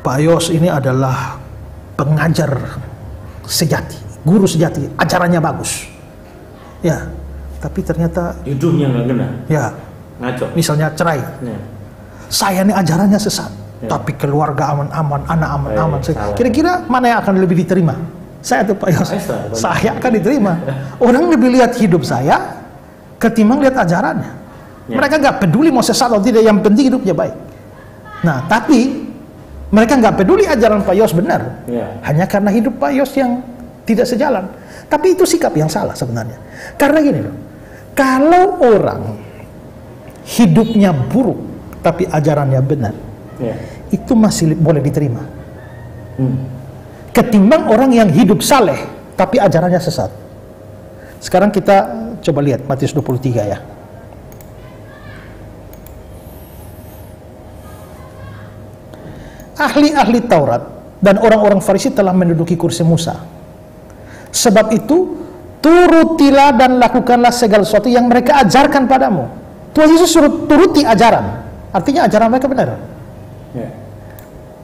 Pak Yos ini adalah pengajar sejati, guru sejati, ajarannya bagus, ya. Tapi ternyata hidupnya nggak kena. Ya, ngaco. Misalnya cerai. Saya ini ajarannya sesat, tapi keluarga aman-aman, anak aman-aman. Kira-kira mana yang akan lebih diterima? Saya atau Pak Yos? Saya akan diterima. Orang lebih lihat hidup saya ketimbang lihat ajarannya. Mereka nggak peduli mau sesat atau tidak, yang penting hidupnya baik. Nah, tapi mereka nggak peduli ajaran Pak Yos benar, hanya karena hidup Pak Yos yang tidak sejalan. Tapi itu sikap yang salah sebenarnya. Karena gini loh, kalau orang hidupnya buruk tapi ajarannya benar, itu masih boleh diterima. Ketimbang orang yang hidup saleh tapi ajarannya sesat. Sekarang kita coba lihat Matius 23 ya. Ahli-ahli Taurat dan orang-orang Farisi telah menduduki kursi Musa. Sebab itu turutilah dan lakukanlah segala sesuatu yang mereka ajarkan padamu. Tuhan Yesus suruh turuti ajaran. Artinya ajaran mereka benar. Ya.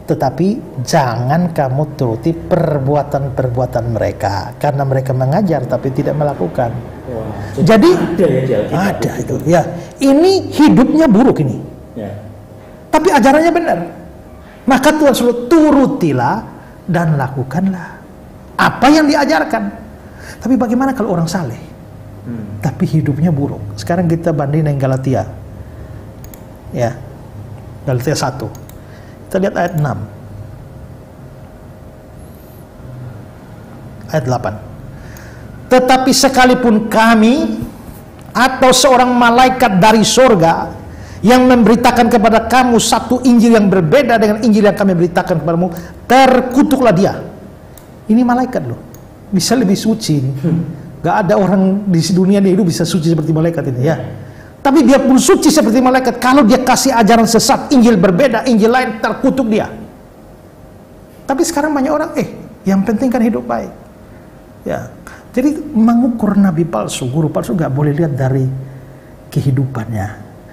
Tetapi jangan kamu turuti perbuatan-perbuatan mereka, karena mereka mengajar tapi tidak melakukan. Wah, Jadi ada ya di Alkitab ada itu. Ya, ini hidupnya buruk ini. Ya. Tapi ajarannya benar. Maka Tuhan suruh turutilah dan lakukanlah apa yang diajarkan. Tapi bagaimana kalau orang saleh? Tapi hidupnya buruk. Sekarang kita bandingin dengan Galatia. Ya. Galatia 1. Kita lihat ayat 6. Ayat 8. Tetapi sekalipun kami atau seorang malaikat dari surga yang memberitakan kepada kamu satu Injil yang berbeda dengan Injil yang kami beritakan kepadamu, terkutuklah dia. Ini malaikat loh, bisa lebih suci. Gak ada orang di dunia ini hidup bisa suci seperti malaikat ini ya. Tapi dia pun suci seperti malaikat. Kalau dia kasih ajaran sesat, Injil berbeda, Injil lain, terkutuk dia. Tapi sekarang banyak orang, yang penting kan hidup baik. Ya, jadi mengukur nabi palsu, guru palsu gak boleh lihat dari kehidupannya.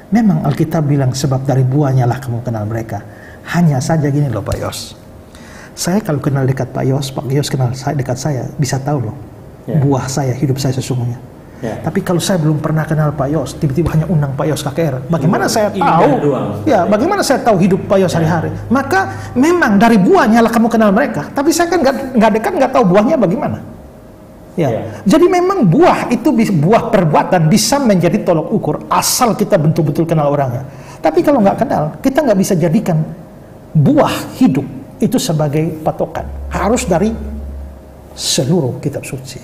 Memang Alkitab bilang sebab dari buahnya lah kamu kenal mereka. Hanya saja gini loh Pak Yos. Saya kalau kenal dekat Pak Yos kenal saya dekat saya, bisa tahu loh buah saya, hidup saya sesungguhnya. Tapi kalau saya belum pernah kenal Pak Yos, tiba-tiba hanya undang Pak Yos KKR, bagaimana saya tahu? Ya, bagaimana saya tahu hidup Pak Yos hari-hari? Maka memang dari buahnya lah kamu kenal mereka. Tapi saya kan nggak dekat, nggak tahu buahnya bagaimana. Ya. Jadi memang buah itu buah perbuatan bisa menjadi tolok ukur asal kita betul-betul kenal orangnya. Tapi kalau nggak kenal, kita nggak bisa jadikan buah hidup itu sebagai patokan. Harus dari seluruh kitab suci.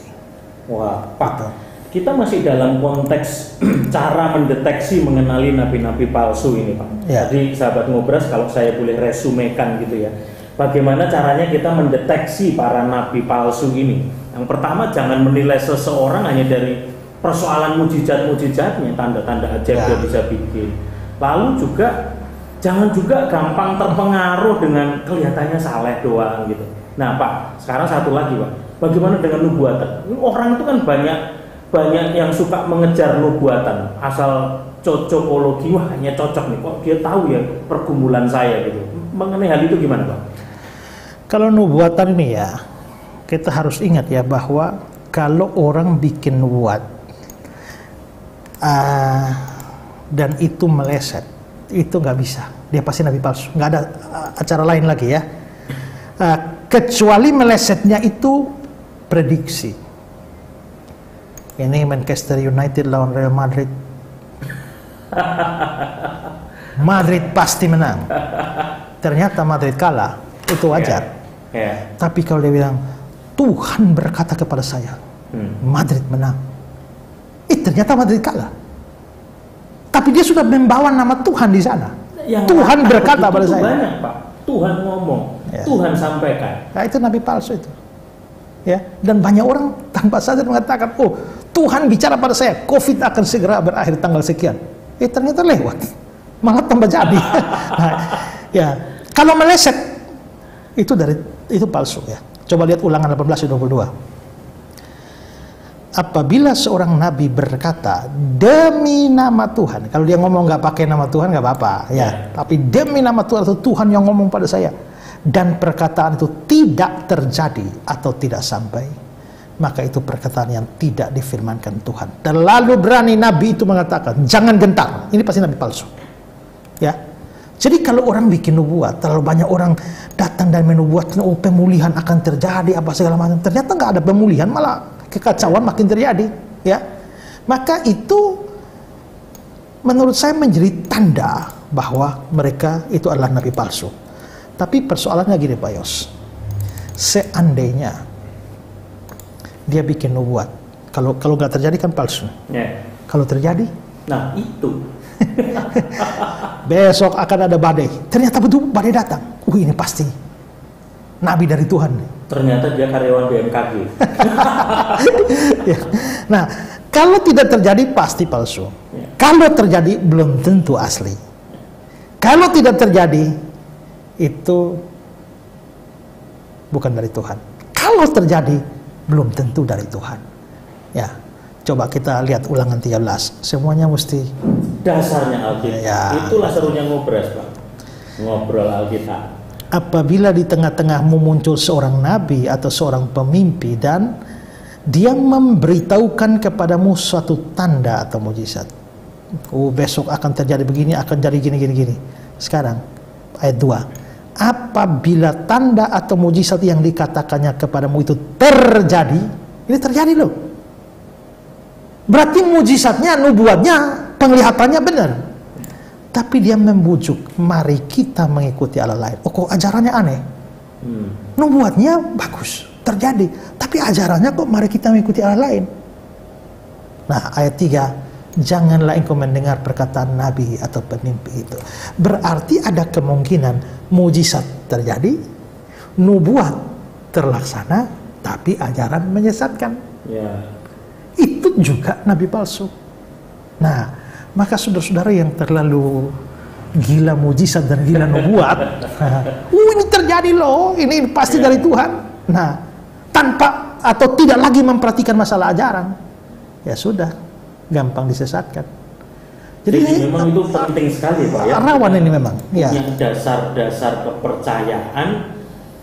Wah, Pak, kita masih dalam konteks cara mendeteksi mengenali nabi-nabi palsu ini, Pak. Ya. Jadi sahabat Ngobras, kalau saya boleh resumekan gitu ya, bagaimana caranya kita mendeteksi para nabi palsu ini? Yang pertama, jangan menilai seseorang hanya dari persoalan mujizat-mujizatnya, tanda-tanda ajaib dia bisa bikin. Lalu juga jangan juga gampang terpengaruh dengan kelihatannya saleh doang gitu. Nah Pak, sekarang satu lagi Pak, bagaimana dengan nubuatan? Orang itu kan banyak yang suka mengejar nubuatan, asal cocokologi, wah hanya cocok nih, kok dia tahu ya pergumulan saya gitu. Mengenai hal itu gimana Pak? Kalau nubuatan ini ya, kita harus ingat ya bahwa kalau orang bikin nubuat dan itu meleset, itu nggak bisa, dia pasti nabi palsu. Nggak ada acara lain lagi ya, kecuali melesetnya itu prediksi. Ini Manchester United lawan Real Madrid, Madrid pasti menang. Ternyata Madrid kalah, itu wajar. Tapi kalau dia bilang Tuhan berkata kepada saya, Madrid menang, ternyata Madrid kalah. Tapi dia sudah membawa nama Tuhan di sana. Tuhan berkata pada saya. Banyak Pak. Tuhan ngomong, Tuhan sampaikan. Nah, itu nabi palsu itu. Ya, dan banyak orang tanpa sadar mengatakan, oh Tuhan bicara pada saya, COVID akan segera berakhir tanggal sekian. Ternyata lewat, malah tambah jadi. Nah, ya, kalau meleset itu palsu ya. Coba lihat Ulangan 18:22. Apabila seorang nabi berkata demi nama Tuhan, kalau dia ngomong nggak pakai nama Tuhan nggak apa-apa ya, tapi demi nama Tuhan atau Tuhan yang ngomong pada saya, dan perkataan itu tidak terjadi atau tidak sampai, maka itu perkataan yang tidak difirmankan Tuhan. Terlalu berani nabi itu mengatakan jangan gentar, ini pasti nabi palsu ya. Jadi kalau orang bikin nubuat, terlalu banyak orang datang dan menubuatkan, oh pemulihan akan terjadi apa segala macam, ternyata nggak ada pemulihan, malah kekacauan makin terjadi ya. Maka itu menurut saya menjadi tanda bahwa mereka itu adalah nabi palsu. Tapi persoalannya gini Pak Yos, seandainya dia bikin nubuat, kalau nggak terjadi kan palsu. Kalau terjadi, nah itu besok akan ada badai, ternyata betul badai datang, ini pasti nabi dari Tuhan. Ternyata dia karyawan BMKG. Ya. Nah, kalau tidak terjadi pasti palsu. Kalau terjadi belum tentu asli. Kalau tidak terjadi itu bukan dari Tuhan. Kalau terjadi belum tentu dari Tuhan. Ya. Coba kita lihat Ulangan 13. Semuanya mesti dasarnya Alkitab. Ya. Itulah serunya ngobras, Pak. Ngobrol Alkitab. Apabila di tengah-tengahmu muncul seorang nabi atau seorang pemimpi dan dia memberitahukan kepadamu suatu tanda atau mujizat. Oh, besok akan terjadi begini, akan jadi gini. Sekarang ayat 2. Apabila tanda atau mujizat yang dikatakannya kepadamu itu terjadi, ini terjadi loh. Berarti mujizatnya, nubuatnya, penglihatannya benar. Tapi dia membujuk, mari kita mengikuti Allah lain. Oh, kok ajarannya aneh? Nubuatnya bagus, terjadi. Tapi ajarannya kok mari kita mengikuti Allah lain? Nah, ayat 3, janganlah engkau mendengar perkataan nabi atau pemimpi itu. Berarti ada kemungkinan mujizat terjadi, nubuat terlaksana, tapi ajaran menyesatkan. Ya. Itu juga nabi palsu. Nah, maka saudara-saudara yang terlalu gila mujizat dan gila nubuat, ini terjadi loh, ini pasti dari Tuhan. Nah, tanpa atau tidak lagi memperhatikan masalah ajaran, ya sudah, gampang disesatkan. Jadi memang itu penting sekali, Pak, ya. Rawan ini memang. Ya. Yang dasar-dasar kepercayaan,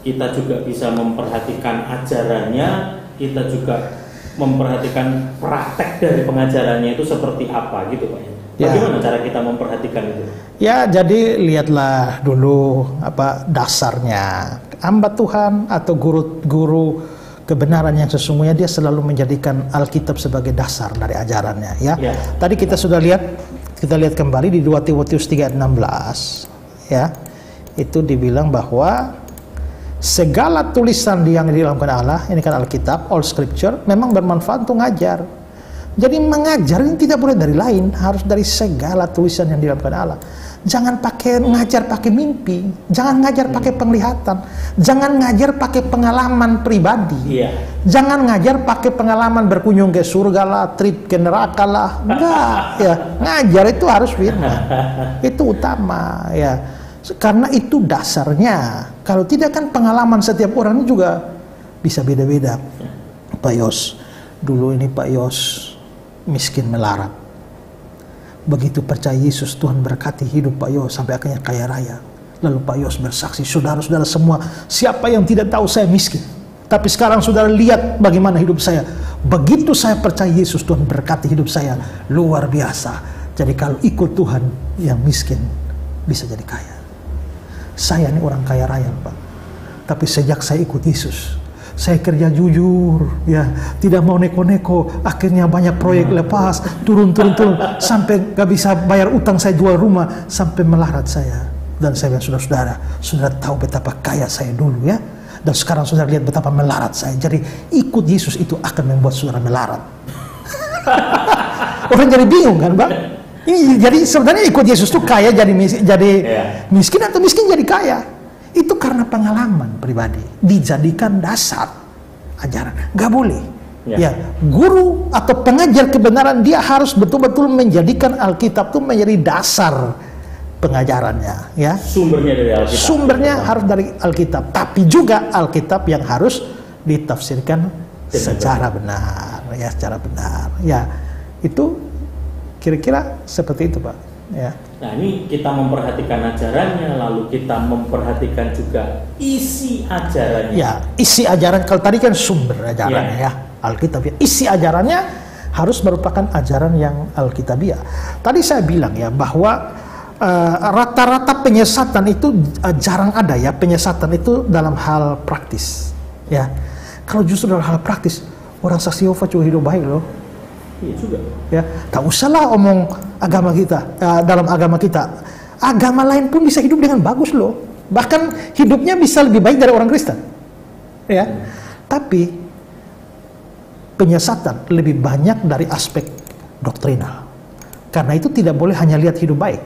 kita juga bisa memperhatikan ajarannya, kita juga memperhatikan praktek dari pengajarannya itu seperti apa gitu, Pak. Bagaimana cara kita memperhatikan itu? Ya, jadi lihatlah dulu apa dasarnya. Hamba Tuhan atau guru kebenaran yang sesungguhnya dia selalu menjadikan Alkitab sebagai dasar dari ajarannya, ya. Tadi kita sudah lihat, kita lihat kembali di 2 Timotius 3:16, ya. Itu dibilang bahwa segala tulisan yang dilakukan Allah, ini kan Alkitab, all scripture, memang bermanfaat untuk ngajar. Jadi mengajar ini tidak boleh dari lain, harus dari segala tulisan yang dilakukan Allah. Jangan pakai ngajar pakai mimpi, jangan ngajar pakai penglihatan, jangan ngajar pakai pengalaman pribadi, jangan ngajar pakai pengalaman berkunjung ke surga lah, trip ke neraka lah, enggak, ya. Ngajar itu harus firman, itu utama, ya. Karena itu dasarnya. Kalau tidak kan pengalaman setiap orang ini juga bisa beda-beda. Pak Yos, dulu ini Pak Yos miskin melarat. Begitu percaya Yesus, Tuhan berkati hidup Pak Yos sampai akhirnya kaya raya. Lalu Pak Yos bersaksi, saudara-saudara semua, siapa yang tidak tahu saya miskin? Tapi sekarang saudara lihat bagaimana hidup saya. Begitu saya percaya Yesus, Tuhan berkati hidup saya luar biasa. Jadi kalau ikut Tuhan, yang miskin bisa jadi kaya. Saya ini orang kaya raya, Pak. Tapi sejak saya ikut Yesus, saya kerja jujur, ya, tidak mau neko-neko. Akhirnya banyak proyek lepas, turun, sampai gak bisa bayar utang, saya jual rumah, sampai melarat saya. Dan saya bilang, saudara-saudara, saudara tahu betapa kaya saya dulu, ya. Dan sekarang saudara lihat betapa melarat saya. Jadi ikut Yesus itu akan membuat saudara melarat. Orang jadi bingung kan, Pak? Jadi sebenarnya ikut Yesus tuh kaya jadi miskin atau miskin jadi kaya. Itu karena pengalaman pribadi dijadikan dasar ajaran. Gak boleh. Ya, guru atau pengajar kebenaran dia harus betul-betul menjadikan Alkitab itu menjadi dasar pengajarannya, ya. Sumbernya dari Alkitab. Sumbernya harus dari Alkitab, tapi juga Alkitab yang harus ditafsirkan secara benar, ya, secara benar. Ya, itu kira-kira seperti itu, Pak. Ya. Nah, ini kita memperhatikan ajarannya, lalu kita memperhatikan juga isi ajarannya. Ya, isi ajaran. Kalau tadi kan sumber ajarannya, ya, Alkitab. Ya. Isi ajarannya harus merupakan ajaran yang Alkitabiah. Tadi saya bilang ya bahwa rata-rata penyesatan itu jarang ada, ya, penyesatan itu dalam hal praktis. Ya, kalau justru dalam hal praktis, orang saksi Yehova juga hidup baik loh. Iya juga. Ya, tak usahlah omong agama kita, dalam agama kita. Agama lain pun bisa hidup dengan bagus loh. Bahkan hidupnya bisa lebih baik dari orang Kristen. Ya. Tapi penyesatan lebih banyak dari aspek doktrinal. Karena itu tidak boleh hanya lihat hidup baik.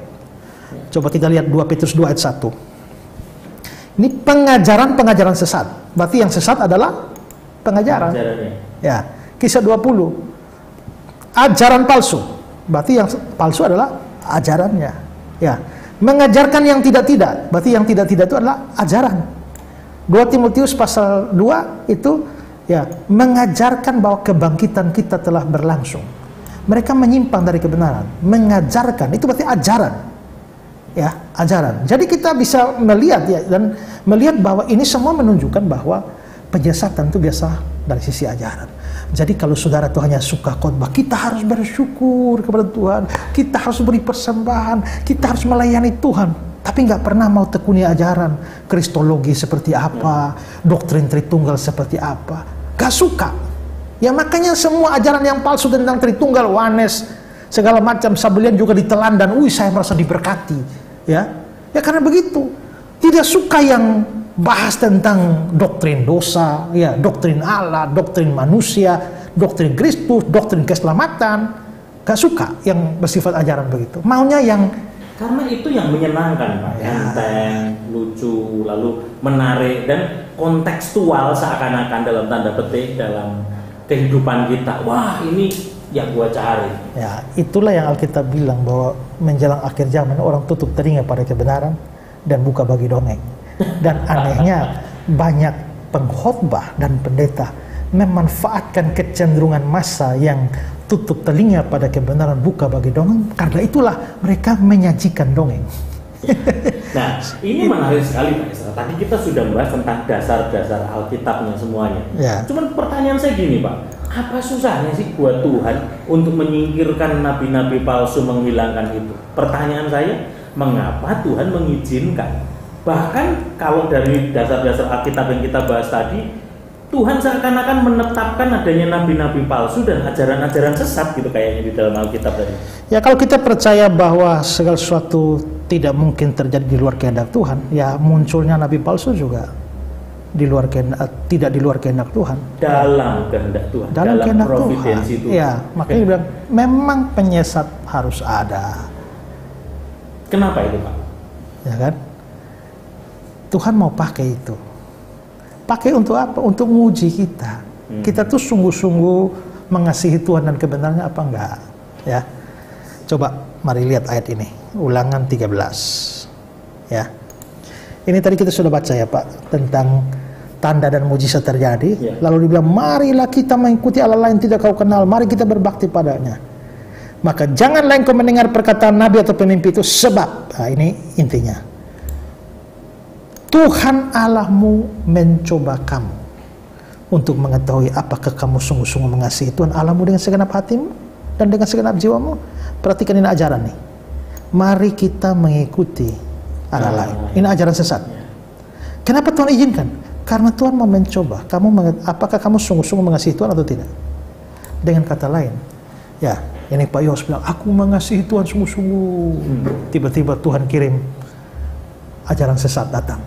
Coba kita lihat 2 Petrus 2 ayat 1. Ini pengajaran sesat. Berarti yang sesat adalah pengajaran. Ya, Kisah 20. Ajaran palsu, berarti yang palsu adalah ajarannya. Ya, mengajarkan yang tidak-tidak, berarti yang tidak-tidak itu adalah ajaran. 2 Timotius pasal 2 itu, ya, mengajarkan bahwa kebangkitan kita telah berlangsung. mereka menyimpang dari kebenaran, mengajarkan, itu berarti ajaran. Ya, ajaran. Jadi kita bisa melihat ya, dan melihat bahwa ini semua menunjukkan bahwa penyesatan itu biasa dari sisi ajaran. Jadi kalau saudara tuh hanya suka khotbah, kita harus bersyukur kepada Tuhan, kita harus beri persembahan, kita harus melayani Tuhan, tapi nggak pernah mau tekuni ajaran kristologi seperti apa, doktrin Tritunggal seperti apa, gak suka. Ya makanya semua ajaran yang palsu tentang Tritunggal, Oneness, segala macam, Sabelian juga ditelan dan saya merasa diberkati. Ya karena begitu, tidak suka yang bahas tentang doktrin dosa, ya doktrin Allah, doktrin manusia, doktrin Kristus, doktrin keselamatan, gak suka yang bersifat ajaran begitu. Maunya yang karena itu yang menyenangkan, Pak, enteng, lucu, lalu menarik dan kontekstual seakan-akan dalam tanda petik dalam kehidupan kita. Wah, ini yang gua cari. Ya, itulah yang Alkitab bilang bahwa menjelang akhir zaman orang tutup telinga pada kebenaran dan buka bagi dongeng. Dan anehnya banyak pengkhotbah dan pendeta memanfaatkan kecenderungan massa yang tutup telinga pada kebenaran, buka bagi dongeng. Karena itulah mereka menyajikan dongeng. Nah, ini menarik sekali, Pak Isra. Tadi kita sudah membahas tentang dasar-dasar Alkitabnya semuanya. Ya. Cuman pertanyaan saya gini, Pak. Apa susahnya sih buat Tuhan untuk menyingkirkan nabi-nabi palsu, menghilangkan itu? Pertanyaan saya, mengapa Tuhan mengizinkan? Bahkan kalau dari dasar-dasar Alkitab yang kita bahas tadi, Tuhan seakan-akan menetapkan adanya nabi-nabi palsu dan ajaran-ajaran sesat gitu kayaknya di dalam Alkitab tadi. Ya kalau kita percaya bahwa segala sesuatu tidak mungkin terjadi di luar kehendak Tuhan, ya munculnya nabi palsu juga tidak di luar kehendak Tuhan. Dalam kehendak Tuhan. Dalam kehendak Tuhan. Tuhan. Ya, makanya dia bilang memang penyesat harus ada. Kenapa itu, Pak? Ya kan? Tuhan mau pakai itu. Pakai untuk apa? Untuk menguji kita. Kita tuh sungguh-sungguh mengasihi Tuhan dan kebenarannya apa enggak? Ya. Coba mari lihat ayat ini. Ulangan 13. Ya. Ini tadi kita sudah baca ya, Pak, tentang tanda dan mujizat terjadi. Ya. Lalu dibilang, marilah kita mengikuti Allah lain tidak kau kenal. Mari kita berbakti padanya. Maka janganlah engkau mendengar perkataan nabi atau pemimpi itu, sebab, nah ini intinya, Tuhan Allahmu mencoba kamu untuk mengetahui apakah kamu sungguh-sungguh mengasihi Tuhan Allahmu dengan segenap hatimu dan dengan segenap jiwamu. Perhatikan ini ajaran nih. Mari kita mengikuti Allah lain. Ini ajaran sesat. Kenapa Tuhan izinkan? Karena Tuhan mau mencoba kamu, apakah kamu sungguh-sungguh mengasihi Tuhan atau tidak. Dengan kata lain, ya ini Pak Yos bilang, aku mengasihi Tuhan sungguh-sungguh. Tiba-tiba Tuhan kirim ajaran sesat datang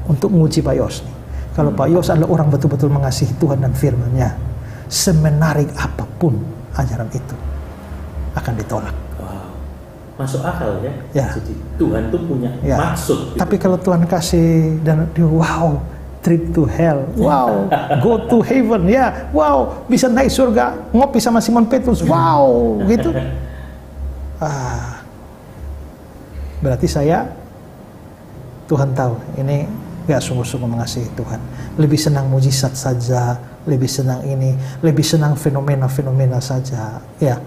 untuk menguji Pak Yos nih. Kalau Pak Yos adalah orang betul-betul mengasihi Tuhan dan firman-Nya, semenarik apapun ajaran itu akan ditolak. Wow. Masuk akal ya. Jadi Tuhan tuh punya maksud. Gitu. Tapi kalau Tuhan kasih dan dia wow, trip to hell, wow, go to heaven, ya, wow, bisa naik surga, ngopi sama Simon Petrus, wow, gitu. Berarti Tuhan tahu ini gak sungguh-sungguh mengasihi Tuhan. Lebih senang mujizat saja, lebih senang ini, lebih senang fenomena-fenomena saja, ya,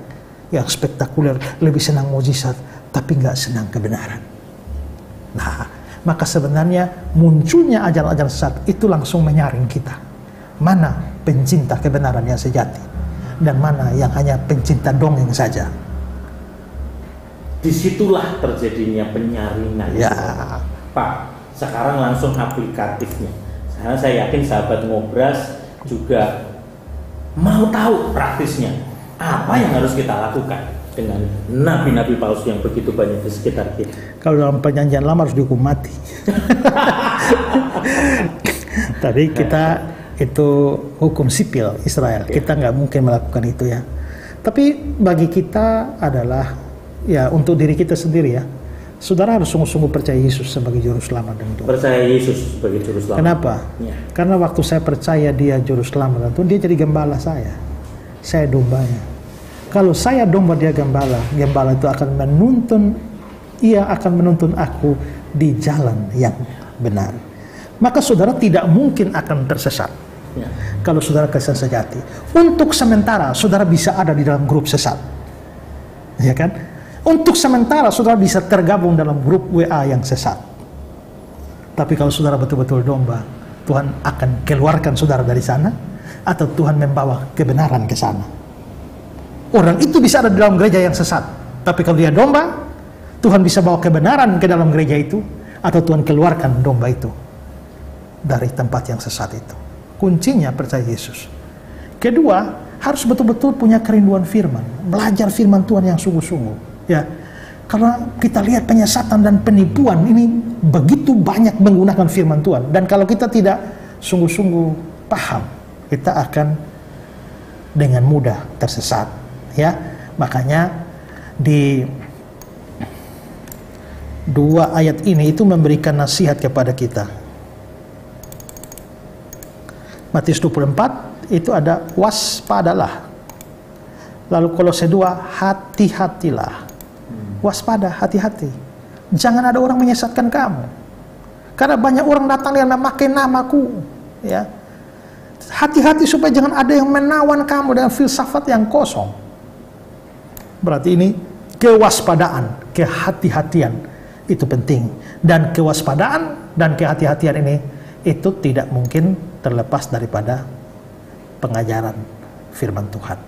yang spektakuler, lebih senang mujizat, tapi gak senang kebenaran. Nah, maka sebenarnya munculnya ajaran-ajaran sesat itu langsung menyaring kita. Mana pencinta kebenaran yang sejati dan mana yang hanya pencinta dongeng saja. Disitulah terjadinya penyaringan. Ya. Pak, sekarang langsung aplikatifnya. Karena saya yakin sahabat Ngobras juga mau tahu praktisnya. Apa yang harus kita lakukan dengan nabi-nabi palsu yang begitu banyak di sekitar kita? Kalau dalam perjanjian lama harus dihukum mati. Tadi kita itu hukum sipil Israel. Kita nggak mungkin melakukan itu ya. Tapi bagi kita adalah ya untuk diri kita sendiri ya. Saudara harus sungguh-sungguh percaya Yesus sebagai juru selamat dan Tuhan. Percaya Yesus sebagai juru selamat. Kenapa? Ya. Karena waktu saya percaya dia juru selamat dan Tuhan, dia jadi gembala saya. Saya dombanya. Kalau saya domba, dia gembala. Gembala itu akan menuntun aku di jalan yang benar. Maka saudara tidak mungkin akan tersesat. Ya. Kalau saudara Kristen sejati, untuk sementara saudara bisa ada di dalam grup sesat, ya kan? Untuk sementara saudara bisa tergabung dalam grup WA yang sesat. Tapi kalau saudara betul-betul domba, Tuhan akan keluarkan saudara dari sana, atau Tuhan membawa kebenaran ke sana. Orang itu bisa ada di dalam gereja yang sesat, tapi kalau dia domba, Tuhan bisa bawa kebenaran ke dalam gereja itu, atau Tuhan keluarkan domba itu dari tempat yang sesat itu. Kuncinya percaya Yesus. Kedua, harus betul-betul punya kerinduan firman, belajar firman Tuhan yang sungguh-sungguh. Ya, karena kita lihat penyesatan dan penipuan ini begitu banyak menggunakan firman Tuhan, dan kalau kita tidak sungguh-sungguh paham, kita akan dengan mudah tersesat. Ya, makanya di 2 ayat ini itu memberikan nasihat kepada kita. Matius 24 itu ada waspadalah. Lalu Kolose 2, hati-hatilah. Waspada, hati-hati. Jangan ada orang menyesatkan kamu. Karena banyak orang datang yang memakai namaku. Ya. Hati-hati supaya jangan ada yang menawan kamu dengan filsafat yang kosong. Berarti ini kewaspadaan, kehati-hatian itu penting. Dan kewaspadaan dan kehati-hatian ini itu tidak mungkin terlepas daripada pengajaran firman Tuhan.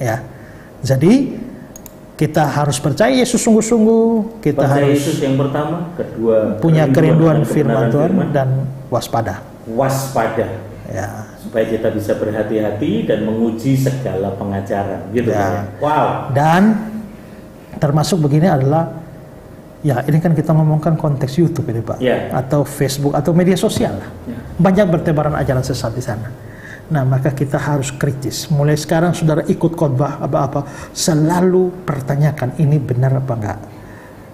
Ya, jadi kita harus percaya Yesus sungguh-sungguh. Kita percaya harus Yesus yang pertama, kedua punya kerinduan firman Tuhan, dan waspada. Waspada. Ya. Supaya kita bisa berhati-hati dan menguji segala pengajaran. Gitu ya. Wow. Dan termasuk begini adalah, ya ini kan kita ngomongkan konteks YouTube ini Pak, atau Facebook atau media sosial lah. Banyak bertebaran ajaran sesat di sana. Nah, maka kita harus kritis. Mulai sekarang saudara ikut khotbah apa-apa, selalu pertanyakan ini benar apa enggak.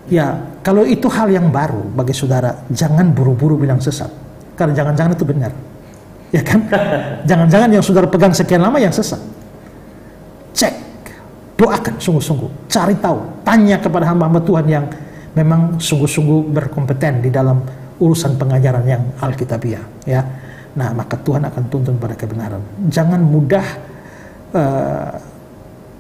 Ya, kalau itu hal yang baru bagi saudara, jangan buru-buru bilang sesat. Karena jangan-jangan itu benar. Ya kan? Jangan-jangan yang saudara pegang sekian lama yang sesat. Cek, doakan sungguh-sungguh, cari tahu, tanya kepada hamba-hamba Tuhan yang memang sungguh-sungguh berkompeten di dalam urusan pengajaran yang alkitabiah, ya. Nah, maka Tuhan akan tuntun pada kebenaran. Jangan mudah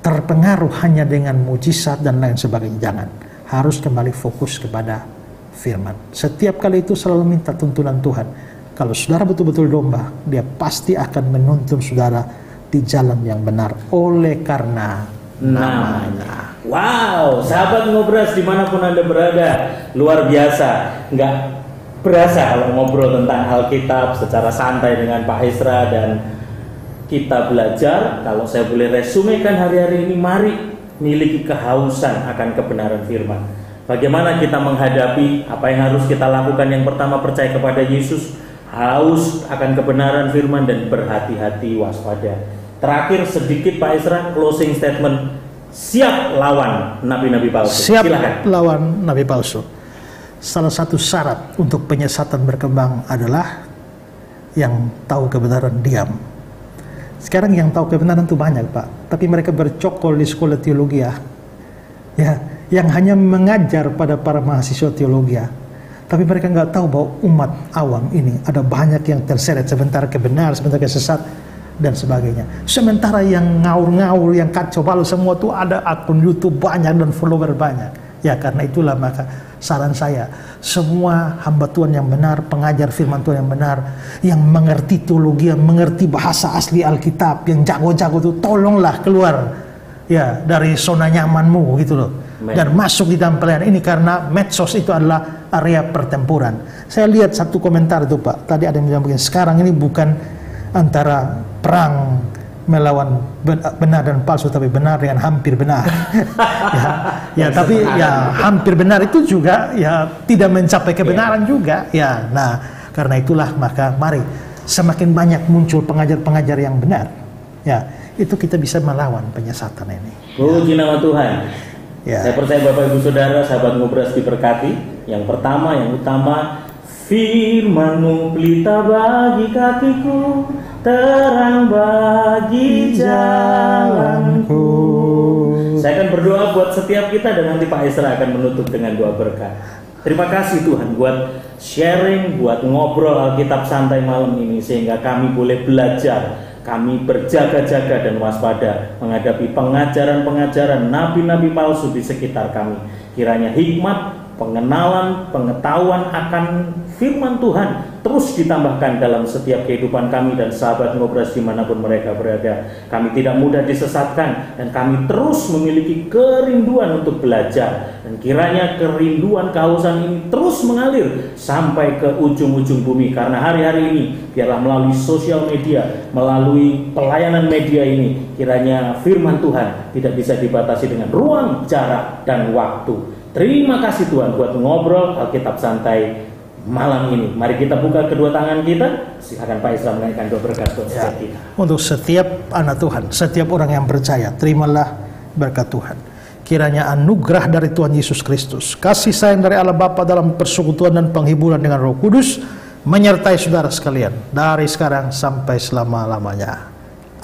terpengaruh hanya dengan mujizat dan lain sebagainya. Jangan. Harus kembali fokus kepada firman. Setiap kali itu selalu minta tuntunan Tuhan. Kalau saudara betul-betul domba, dia pasti akan menuntun saudara di jalan yang benar oleh karena namanya. Wow, sahabat Ngobras dimanapun Anda berada, luar biasa. Nggak berasa kalau ngobrol tentang Alkitab secara santai dengan Pak Isra, dan kita belajar. Kalau saya boleh resumekan hari-hari ini, mari miliki kehausan akan kebenaran firman. Bagaimana kita menghadapi apa yang harus kita lakukan? Yang pertama, percaya kepada Yesus, haus akan kebenaran firman, dan berhati-hati, waspada. Terakhir sedikit Pak Isra, closing statement. Siap lawan nabi-nabi palsu. Siap. Silakan. Lawan nabi palsu. Salah satu syarat untuk penyesatan berkembang adalah yang tahu kebenaran diam. Sekarang yang tahu kebenaran itu banyak Pak, tapi mereka bercokol di sekolah teologi ya, yang hanya mengajar pada para mahasiswa teologi. Tapi mereka nggak tahu bahwa umat awam ini ada banyak yang terseret, sebentar kebenar, sebentar ke sesat, dan sebagainya. Sementara yang ngaur-ngaur, yang kacau balau semua tuh ada akun YouTube banyak dan follower banyak. Ya, karena itulah maka saran saya, semua hamba Tuhan yang benar, pengajar firman Tuhan yang benar, yang mengerti teologi, yang mengerti bahasa asli Alkitab, yang jago-jago itu, tolonglah keluar ya dari zona nyamanmu gitu loh. Dan masuk di dalam pelayanan ini, karena medsos itu adalah area pertempuran. Saya lihat satu komentar itu Pak, tadi ada yang bilang begini, sekarang ini bukan antara perang melawan benar dan palsu, tapi benar dengan hampir benar. ya tapi ya hampir benar itu juga ya tidak mencapai kebenaran juga. Ya, nah karena itulah maka mari semakin banyak muncul pengajar-pengajar yang benar. Ya, itu kita bisa melawan penyesatan ini. Puji nama Tuhan. Ya. Saya percaya Bapak Ibu Saudara, sahabat Ngobras diberkati. Yang pertama, yang utama, firman-Mu pelita bagi kakiku, terang bagi jalanku. Saya akan berdoa buat setiap kita, dan nanti Pak Isra akan menutup dengan doa berkat. Terima kasih Tuhan buat sharing, buat ngobrol Alkitab santai malam ini, sehingga kami boleh belajar, kami berjaga-jaga dan waspada menghadapi pengajaran-pengajaran nabi-nabi palsu di sekitar kami. Kiranya hikmat, pengenalan, pengetahuan akan firman Tuhan terus ditambahkan dalam setiap kehidupan kami dan sahabat Ngobras dimanapun mereka berada. Kami tidak mudah disesatkan dan kami terus memiliki kerinduan untuk belajar. Dan kiranya kerinduan kehausan ini terus mengalir sampai ke ujung-ujung bumi. Karena hari-hari ini biarlah melalui sosial media, melalui pelayanan media ini, kiranya firman Tuhan tidak bisa dibatasi dengan ruang, jarak, dan waktu. Terima kasih Tuhan buat ngobrol Alkitab santai malam ini. Mari kita buka kedua tangan kita. Silakan Pak Isra menaikkan doa berkat buat setiap kita. Untuk setiap anak Tuhan, setiap orang yang percaya, terimalah berkat Tuhan. Kiranya anugerah dari Tuhan Yesus Kristus, kasih sayang dari Allah Bapa dalam persekutuan dan penghiburan dengan Roh Kudus menyertai saudara sekalian dari sekarang sampai selama-lamanya.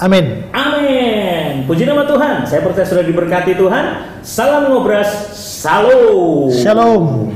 Amin. Amin. Puji nama Tuhan. Saya percaya sudah diberkati Tuhan. Salam Ngobras. Shalom. Shalom.